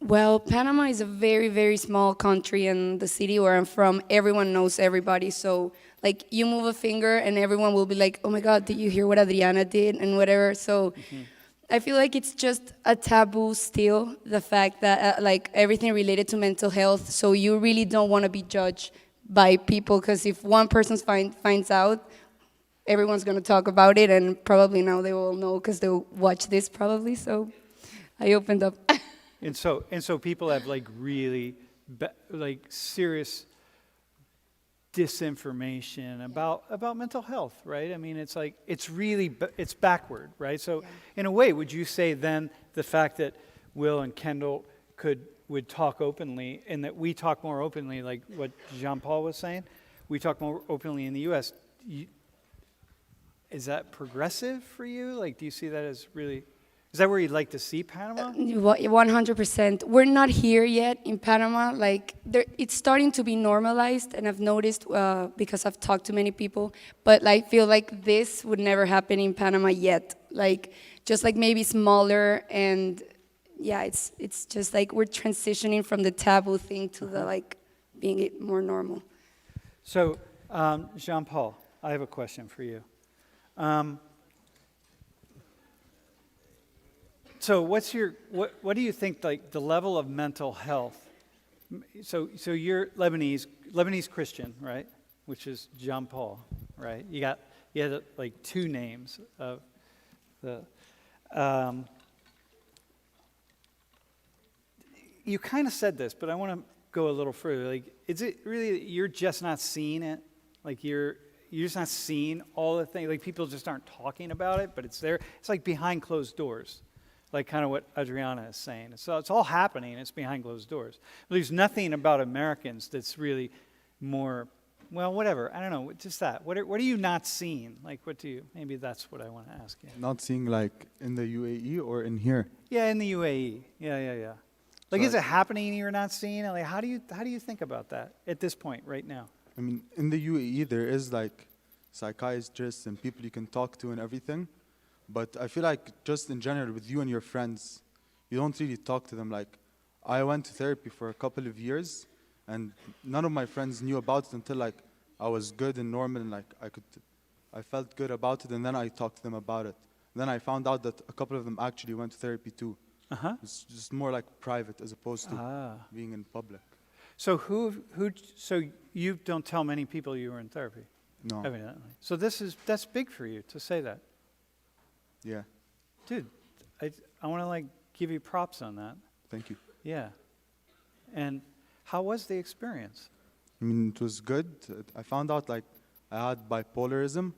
Well, Panama is a very, very small country, and the city where I'm from, everyone knows everybody. So, like, you move a finger, and everyone will be like, "Oh my God, did you hear what Adriana did?" and whatever. So, I feel like it's just a taboo still. The fact that like everything related to mental health. So you really don't want to be judged by people because if one person finds out, everyone's gonna talk about it, and probably now they will know because they'll watch this probably. So, I opened up. And so people have like really like serious disinformation about mental health, right? I mean, it's like it's backward, right? So in a way, would you say then the fact that Will and Kendall would talk openly and that we talk more openly, like what Jean-Paul was saying, we talk more openly in the U.S. Is that progressive for you? Like, do you see that as really? Is that where you'd like to see Panama? 100%. We're not here yet in Panama. Like, it's starting to be normalized, and I've noticed because I've talked to many people. But I feel like this would never happen in Panama yet. Like, just like maybe smaller, and yeah, it's just like we're transitioning from the taboo thing to the like being it more normal. So, Jean-Paul, I have a question for you. So what do you think, like, the level of mental health? So you're Lebanese Christian, right? Which is Jean-Paul, right? You had like two names of the. You kind of said this, but I want to go a little further. Like, is it really that you're just not seeing it? Like you're just not seeing all the things. Like, people just aren't talking about it, but it's there. It's like behind closed doors. Like kind of what Adriana is saying. So it's all happening. It's behind closed doors. But there's nothing about Americans that's really more, well, whatever. I don't know. Just that. What are you not seeing? Like, what do you? Maybe that's what I want to ask you. Not seeing like in the UAE or in here. Yeah, in the UAE. Yeah. Like, So is it happening you're not seeing it? Like, how do you think about that at this point right now? I mean, in the UAE there is like psychiatrists and people you can talk to and everything. But I feel like just in general with you and your friends, you don't really talk to them. Like, I went to therapy for a couple of years, and none of my friends knew about it until like I was good and normal, and like I felt good about it, and then I talked to them about it. Then I found out that a couple of them actually went to therapy too. It's just more like private as opposed to being in public. So so you don't tell many people you were in therapy? No. Evidently. So that's big for you to say that. Yeah. Dude, I want to like give you props on that. Thank you. Yeah. And how was the experience? I mean, it was good. I found out like I had bipolarism,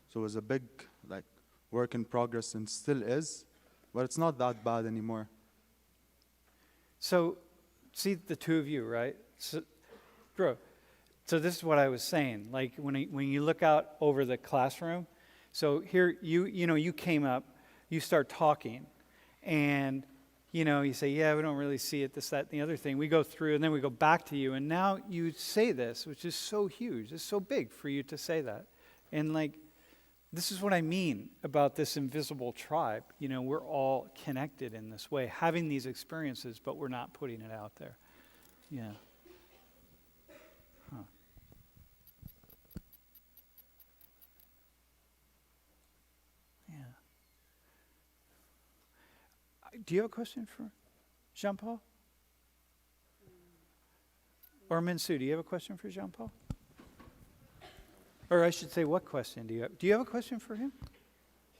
so it was a big like work in progress and still is, but it's not that bad anymore. So, see the two of you, right? So, bro, so this is what I was saying. Like when you look out over the classroom, so here you came up, you start talking, and you say, yeah, we don't really see it, this, that, and the other thing. We go through, and then we go back to you, and now you say this, which is so huge. It's so big for you to say that. And like, this is what I mean about this invisible tribe. We're all connected in this way, having these experiences, but we're not putting it out there. Yeah. Huh. Yeah. Do you have a question for Jean-Paul? Or Minsu, do you have a question for Jean-Paul? Or I should say, what question do you have? Do you have a question for him?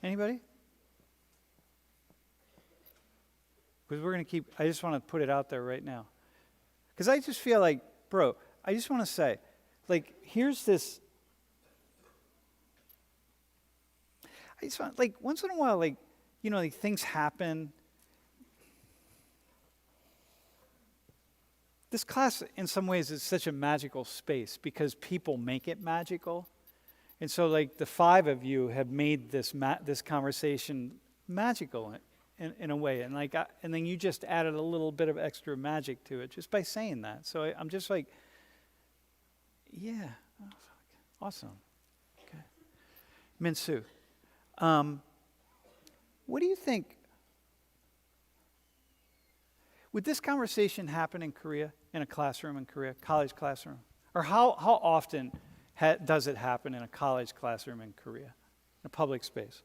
Anybody? Because we're going to I just want to put it out there right now. Because I just feel like, bro, I just want to say, like, here's this. I just want, like, once in a while, like, like things happen. This class, in some ways, is such a magical space because people make it magical. And so, like, the five of you have made this conversation magical in a way. And, like, and then you just added a little bit of extra magic to it just by saying that. So I'm just like, yeah, awesome. Okay. Minsu, what do you think? Would this conversation happen in Korea, in a classroom in Korea, college classroom? Or how often does it happen in a college classroom in Korea, in a public space?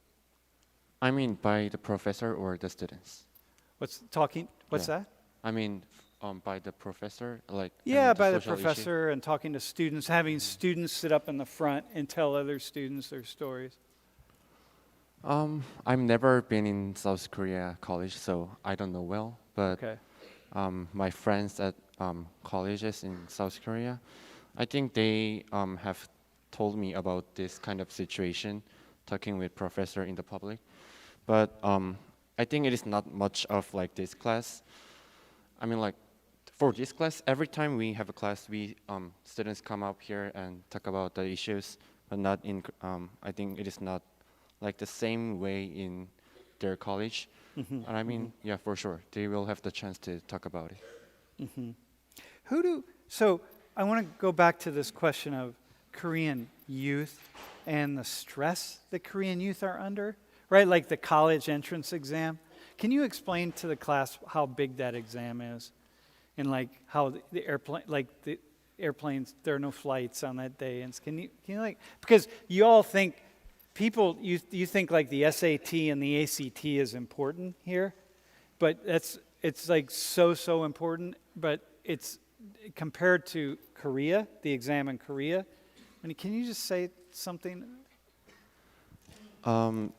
I mean, by the professor or the students? What's that? I mean, by the professor, like Yeah, by the social professor issue? and talking to students, having students sit up in the front and tell other students their stories. I've never been in South Korea college, so I don't know well. But Okay. my friends at colleges in South Korea, I think they have told me about this kind of situation, talking with professor in the public. But I think it is not much of like this class. I mean, like for this class, every time we have a class, we students come up here and talk about the issues, but not in. I think it is not like the same way in their college. And I mean, yeah, for sure, they will have the chance to talk about it. So I want to go back to this question of Korean youth and the stress that Korean youth are under, right? Like the college entrance exam. Can you explain to the class how big that exam is? And like how the airplanes, there are no flights on that day. And can you like, because you all think, you think like the SAT and the ACT is important here, but it's like so important, but it's compared to Korea, the exam in Korea. I mean, can you just say something?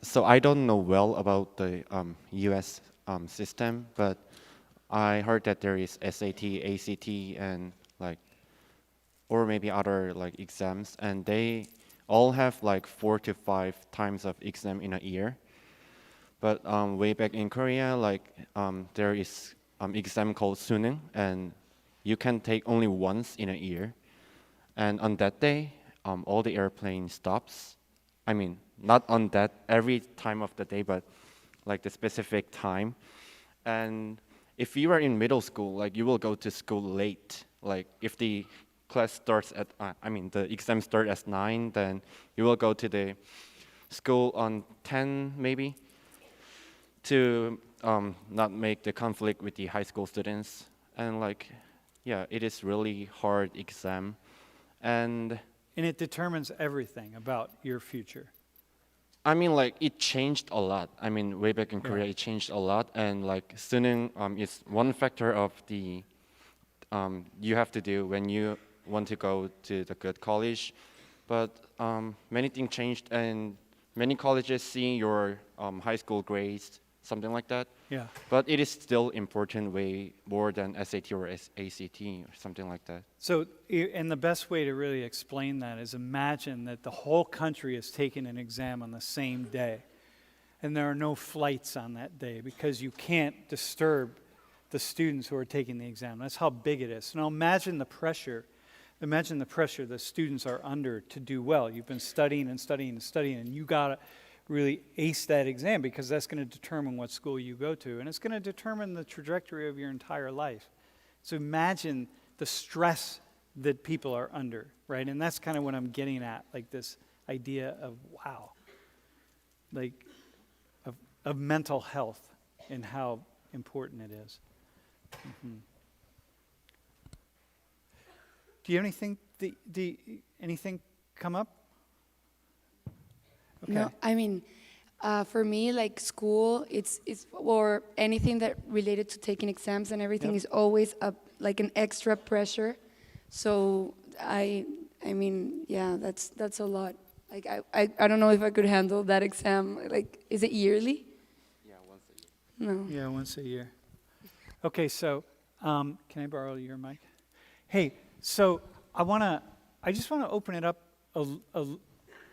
So I don't know well about the U.S. System, but I heard that there is SAT, ACT, and like, or maybe other like exams, and they all have like 4 to 5 times of exam in a year. But way back in Korea, like there is exam called Suneung, and you can take only once in a year. And on that day, all the airplane stops. I mean, not on that every time of the day, but like the specific time. And if you are in middle school, like you will go to school late. Like if the class starts at, the exam starts at 9, then you will go to the school on 10 maybe to not make the conflict with the high school students. And like, yeah, it is really hard exam. And it determines everything about your future. I mean, like, it changed a lot. I mean, way back in Korea, it changed a lot. And like, Suneung is one factor of the you have to do when you want to go to the good college. But many things changed, and many colleges see your high school grades, something like that. Yeah. But it is still important way more than SAT or ACT or something like that. So, and the best way to really explain that is imagine that the whole country is taking an exam on the same day, and there are no flights on that day because you can't disturb the students who are taking the exam. That's how big it is. Now imagine the pressure. Imagine the pressure the students are under to do well. You've been studying and studying and studying, and you got to really ace that exam because that's going to determine what school you go to, and it's going to determine the trajectory of your entire life. So imagine the stress that people are under, right? And that's kind of what I'm getting at, like this idea of, wow, like of mental health and how important it is. Mm-hmm. Do you have anything, anything come up? Okay. No, I mean, for me, like school, it's or anything that related to taking exams and everything is always like an extra pressure. So I mean, yeah, that's a lot. Like I don't know if I could handle that exam. Like, is it yearly? Yeah, once a year. No. Yeah, once a year. Okay, so can I borrow your mic? Hey, so I just want to open it up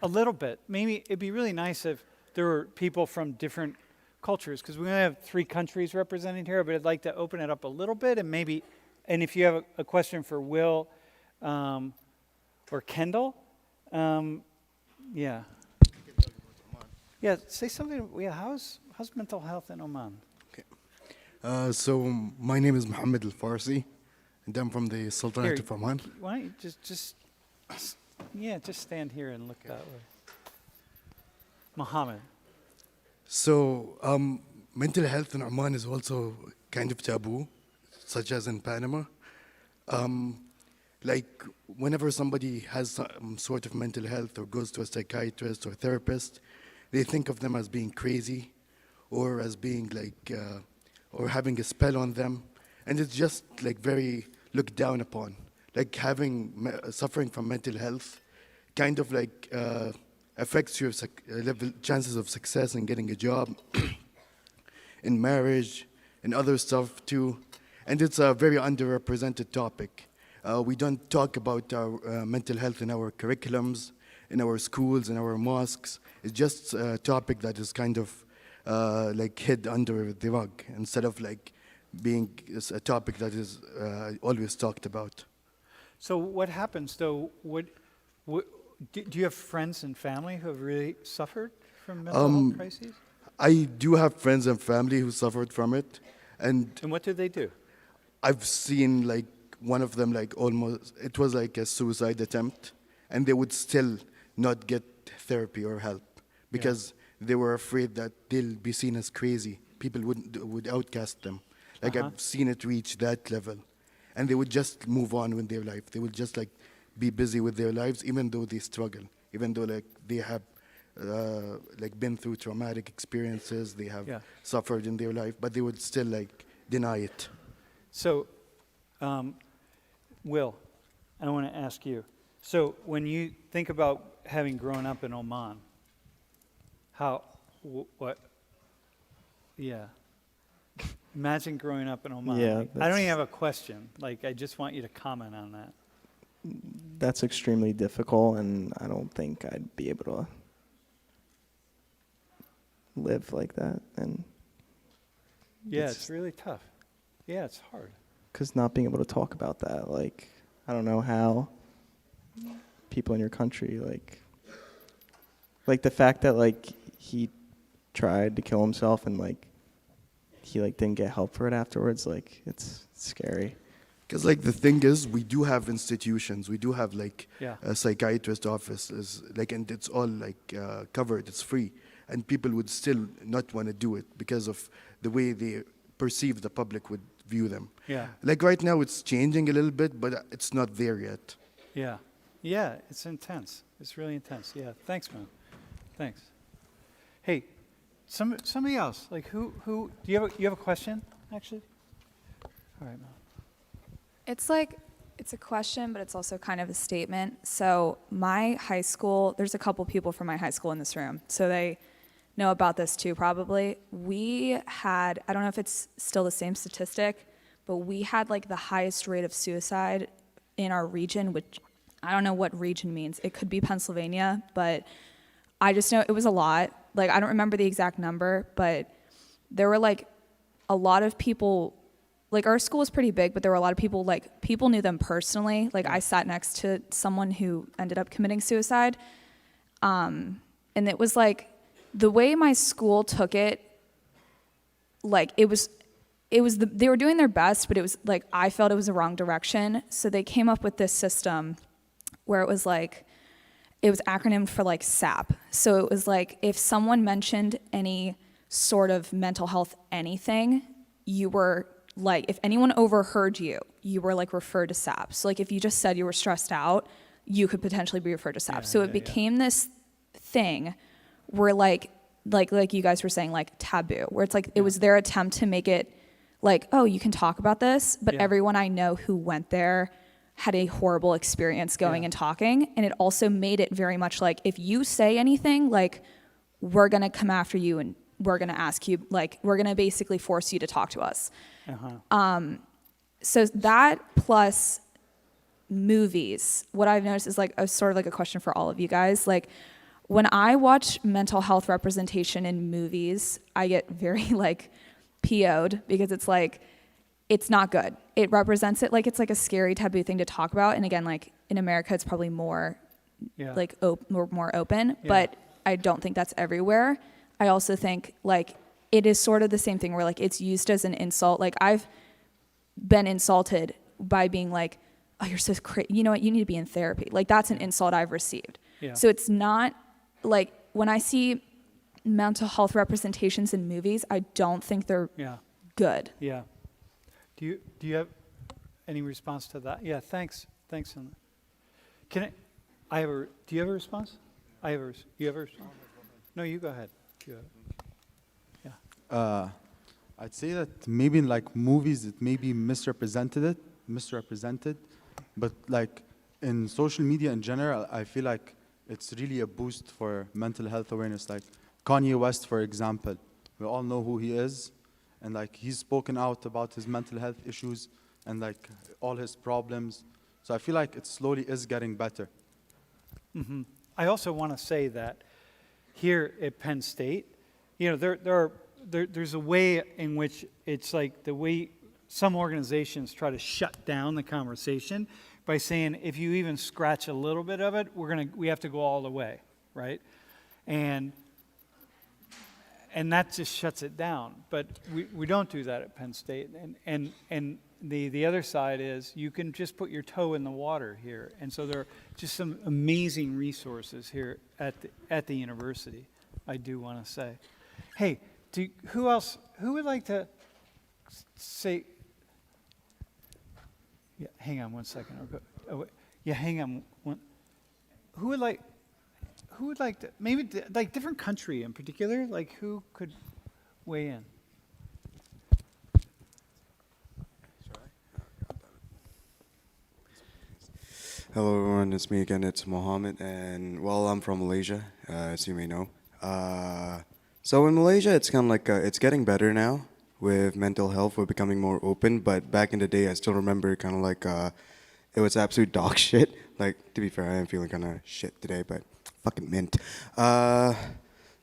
a little bit. Maybe it'd be really nice if there were people from different cultures, because we only have 3 countries represented here, but I'd like to open it up a little bit, and if you have a question for Will or Kendall, yeah. Yeah, say something. Yeah, how's mental health in Oman? So my name is Mohammed Al Farsi, and I'm from the Sultanate of Oman. Why don't you just stand here and look that way. Mohammed. So mental health in Oman is also kind of taboo, such as in Panama. Like whenever somebody has some sort of mental health or goes to a psychiatrist or therapist, they think of them as being crazy or as being like, or having a spell on them. And it's just like very looked down upon. Like suffering from mental health kind of like affects your chances of success in getting a job, in marriage, and other stuff too. And it's a very underrepresented topic. We don't talk about our mental health in our curriculums, in our schools, in our mosques. It's just a topic that is kind of like hid under the rug instead of like being a topic that is always talked about. So what happens though? Do you have friends and family who have really suffered from mental health crises? I do have friends and family who suffered from it, and And what did they do? I've seen like one of them like almost it was like a suicide attempt, and they would still not get therapy or help because they were afraid that they'll be seen as crazy. People would outcast them. Like I've seen it reach that level, and they would just move on with their life. They would just like be busy with their lives, even though they struggle, even though like they have like been through traumatic experiences, they have suffered in their life, but they would still like deny it. So, Will, I want to ask you. So, when you think about having grown up in Oman, what? Yeah. Imagine growing up in Oman. Yeah, Like, I don't even have a question. Like, I just want you to comment on that. That's extremely difficult, and I don't think I'd be able to live like that. And Yeah, it's really tough. Yeah, it's hard. because not being able to talk about that, like, I don't know how people in your country, like the fact that like he tried to kill himself and like he like didn't get help for it afterwards, like it's scary. Because like the thing is, we do have institutions, we do have like Yeah. a psychiatrist office, like, and it's all like covered, it's free, and people would still not want to do it because of the way they perceive the public would view them. Yeah. Like right now, it's changing a little bit, but it's not there yet. Yeah. Yeah, it's intense. It's really intense. Yeah. Thanks, man. Thanks. Hey, somebody else. Like who do you have a question actually? All right, man. It's a question, but it's also kind of a statement. So my high school, there's a couple people from my high school in this room, so they know about this too probably. We had, I don't know if it's still the same statistic, but we had like the highest rate of suicide in our region, which I don't know what region means. It could be Pennsylvania, but I just know it was a lot. Like I don't remember the exact number, but there were like a lot of people. Like our school was pretty big, but there were a lot of people, like people knew them personally. Like I sat next to someone who ended up committing suicide. And it was like the way my school took it, like they were doing their best, but it was like, I felt it was the wrong direction. So they came up with this system where it was like, it was acronymed for like SAP. So it was like, if someone mentioned any sort of mental health anything, you were like, if anyone overheard you, you were like referred to SAP. So like if you just said you were stressed out, you could potentially be referred to SAP. So it became this thing where like you guys were saying, like taboo, where it's like it was their attempt to make it like, oh, you can talk about this, but everyone I know who went there had a horrible experience going and talking. And it also made it very much like, if you say anything, like we're gonna come after you and we're gonna ask you, like we're gonna basically force you to talk to us. So that plus movies, what I've noticed is like a sort of like a question for all of you guys. Like when I watch mental health representation in movies, I get very like PO'd because it's like, it's not good. It represents it like it's like a scary taboo thing to talk about. And again, like in America, it's probably more like more open, but I don't think that's everywhere. I also think like it is sort of the same thing where like it's used as an insult. Like I've been insulted by being like, oh, you're so crazy. You know what? You need to be in therapy. Like that's an insult I've received. Yeah. So it's not like when I see mental health representations in movies, I don't think they're good. Yeah. Do you have any response to that? Yeah, thanks. Thanks. Do you have a response? You have a response? No, you go ahead. I'd say that maybe in like movies it may be misrepresented, but like in social media in general, I feel like it's really a boost for mental health awareness. Like Kanye West, for example, we all know who he is, and like he's spoken out about his mental health issues and like all his problems. So I feel like it slowly is getting better. Mm-hmm. I also want to say that here at Penn State, you know, there's a way in which it's like the way some organizations try to shut down the conversation by saying if you even scratch a little bit of it, we have to go all the way, right? And that just shuts it down. But we don't do that at Penn State. And the other side is you can just put your toe in the water here. And so there are just some amazing resources here at the university, I do want to say. Hey, who would like to say? Yeah, hang on one second. Yeah, hang on one. Who would like to, maybe like different country in particular, like who could weigh in? Hello everyone, it's me again, it's Mohammed, and well, I'm from Malaysia, as you may know. So in Malaysia, it's kind of like, it's getting better now with mental health, we're becoming more open, but back in the day, I still remember kind of like, it was absolute dog shit. Like, to be fair, I am feeling kind of shit today, but fucking mint.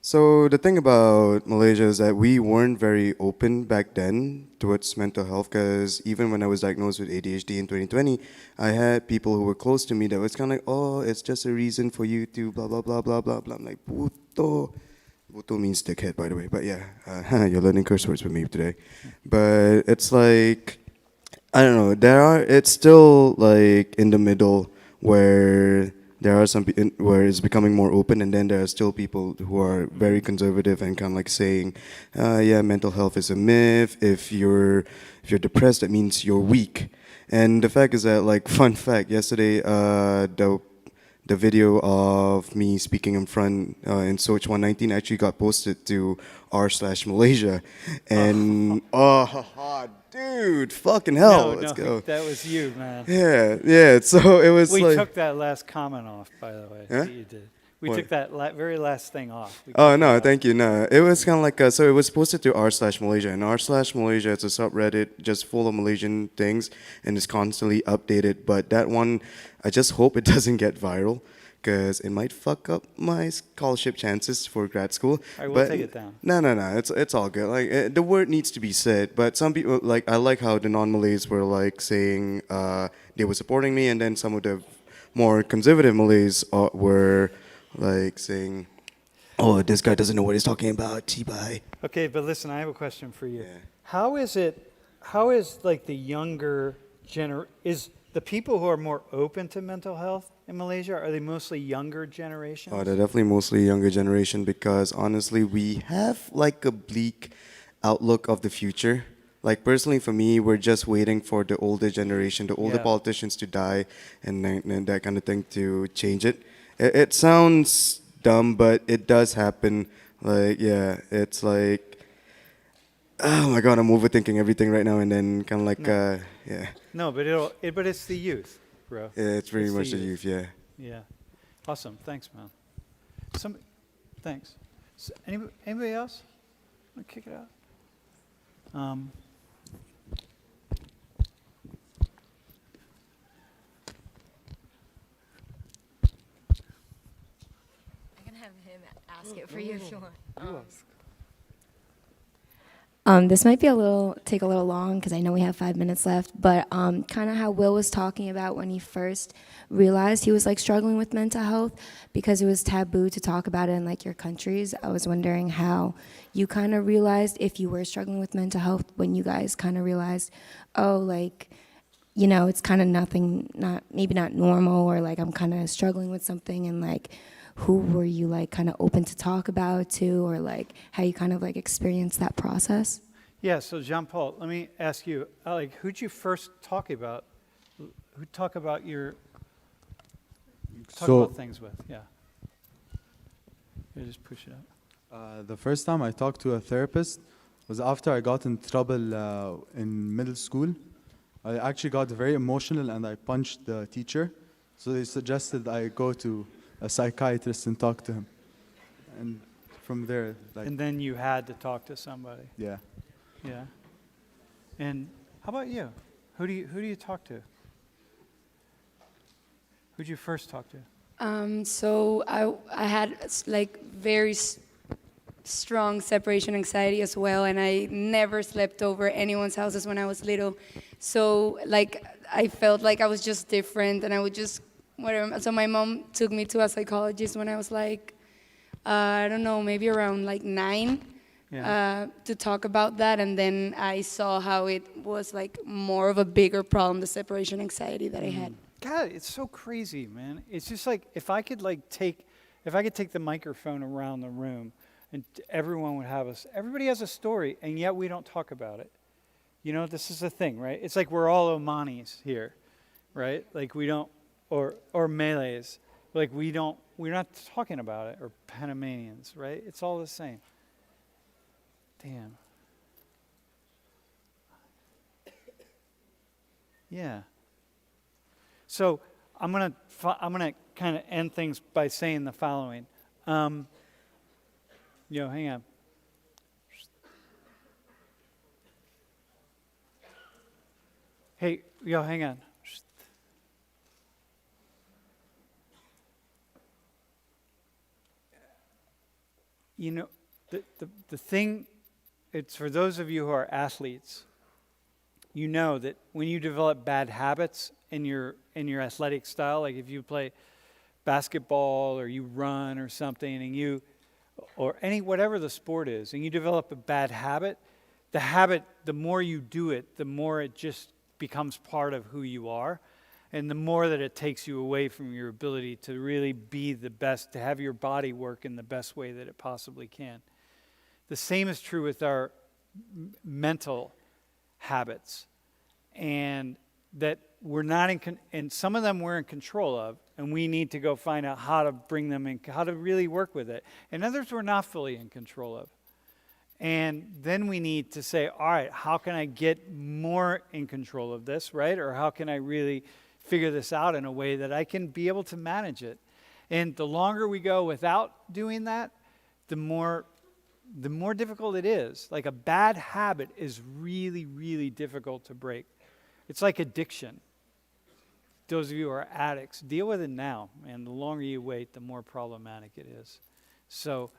So the thing about Malaysia is that we weren't very open back then towards mental health, because even when I was diagnosed with ADHD in 2020, I had people who were close to me that was kind of like, oh, it's just a reason for you to blah, blah, blah, blah, blah, blah. I'm like, puto. Puto means dickhead, by the way. But yeah, you're learning curse words with me today. But it's like, I don't know, it's still like in the middle where there are some where it's becoming more open, and then there are still people who are very conservative and kind of like saying, yeah, mental health is a myth. If you're depressed, that means you're weak. And the fact is that, like, fun fact, yesterday, the video of me speaking in front in Soch 119 actually got posted to r/Malaysia, and dude, fucking hell, let's go. That was you, man. Yeah. So it was. We like, took that last comment off, by the way. Huh? That you did. We What? took that very last thing off. Oh no, thank you. No, it was kind of like so. It was posted to r/Malaysia, and r/Malaysia is a subreddit just full of Malaysian things, and it's constantly updated. But that one, I just hope it doesn't get viral, because it might fuck up my scholarship chances for grad school. All right, we'll take it down. No, it's all good. Like the word needs to be said, but some people, like, I like how the non-Malays were like saying they were supporting me, and then some of the more conservative Malays were like saying, "Oh, this guy doesn't know what he's talking about." T-bye. Okay, but listen, I have a question for you. Yeah. How is like the younger is the people who are more open to mental health in Malaysia, are they mostly younger generations? Oh, they're definitely mostly younger generation, because honestly, we have like a bleak outlook of the future. Like personally for me, we're just waiting for the older generation, the older Yeah. politicians to die, and that kind of thing to change it. It sounds dumb, but it does happen. Like, yeah, it's like, oh my God, I'm overthinking everything right now, and then kind of like, yeah. No, but but it's the youth, bro. Yeah, it's pretty It's much the youth, yeah. Yeah. Awesome. Thanks, man. Thanks. Anybody else? Want to kick it out? I can have him ask it for you if you want. This might be take a little long because I know we have 5 minutes left, but kind of how Will was talking about when he first realized he was like struggling with mental health because it was taboo to talk about it in like your countries. I was wondering how you kind of realized if you were struggling with mental health when you guys kind of realized, oh, like, you know, it's kind of maybe not normal, or like I'm kind of struggling with something, and like who were you like kind of open to talk about to, or like how you kind of like experienced that process? Yeah, so Jean-Paul, let me ask you, like, who'd you first talk about? Who'd talk about about things with? Yeah. Just push it up. The first time I talked to a therapist was after I got in trouble in middle school. I actually got very emotional and I punched the teacher. So they suggested I go to a psychiatrist and talk to him. And from there, like, And then you had to talk to somebody. yeah. Yeah. And how about you? Who do you talk to? Who'd you first talk to? So I had like very strong separation anxiety as well, and I never slept over anyone's houses when I was little. So like I felt like I was just different, and I would just whatever. So my mom took me to a psychologist when I was like, I don't know, maybe around like 9, to talk about that, and then I saw how it was like more of a bigger problem, the separation anxiety that I had. God, it's so crazy, man. It's just like if I could take the microphone around the room and everyone would have everybody has a story, and yet we don't talk about it. You know, this is the thing, right? It's like we're all Omanis here, right? Like we don't, or Malays, like we're not talking about it, or Panamanians, right? It's all the same. Damn. Yeah. So I'm gonna kind of end things by saying the following. Hang on. Hey, hang on. You know, the thing, it's for those of you who are athletes, you know that when you develop bad habits in your athletic style, like if you play basketball or you run or something, and whatever the sport is, and you develop a bad habit, the more you do it, the more it just becomes part of who you are, and the more that it takes you away from your ability to really be the best, to have your body work in the best way that it possibly can. The same is true with our mental habits, and that we're not and some of them we're in control of, and we need to go find out how to bring them in, how to really work with it. And others we're not fully in control of. And then we need to say, all right, how can I get more in control of this, right? Or how can I really figure this out in a way that I can be able to manage it? And the longer we go without doing that, the more difficult it is. Like a bad habit is really, really difficult to break. It's like addiction. Those of you who are addicts, deal with it now. And the longer you wait, the more problematic it is. So,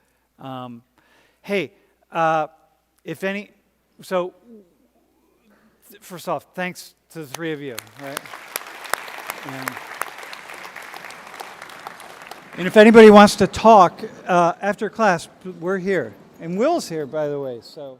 first off, thanks to the three of you, right? And if anybody wants to talk after class, we're here. And Will's here, by the way, so.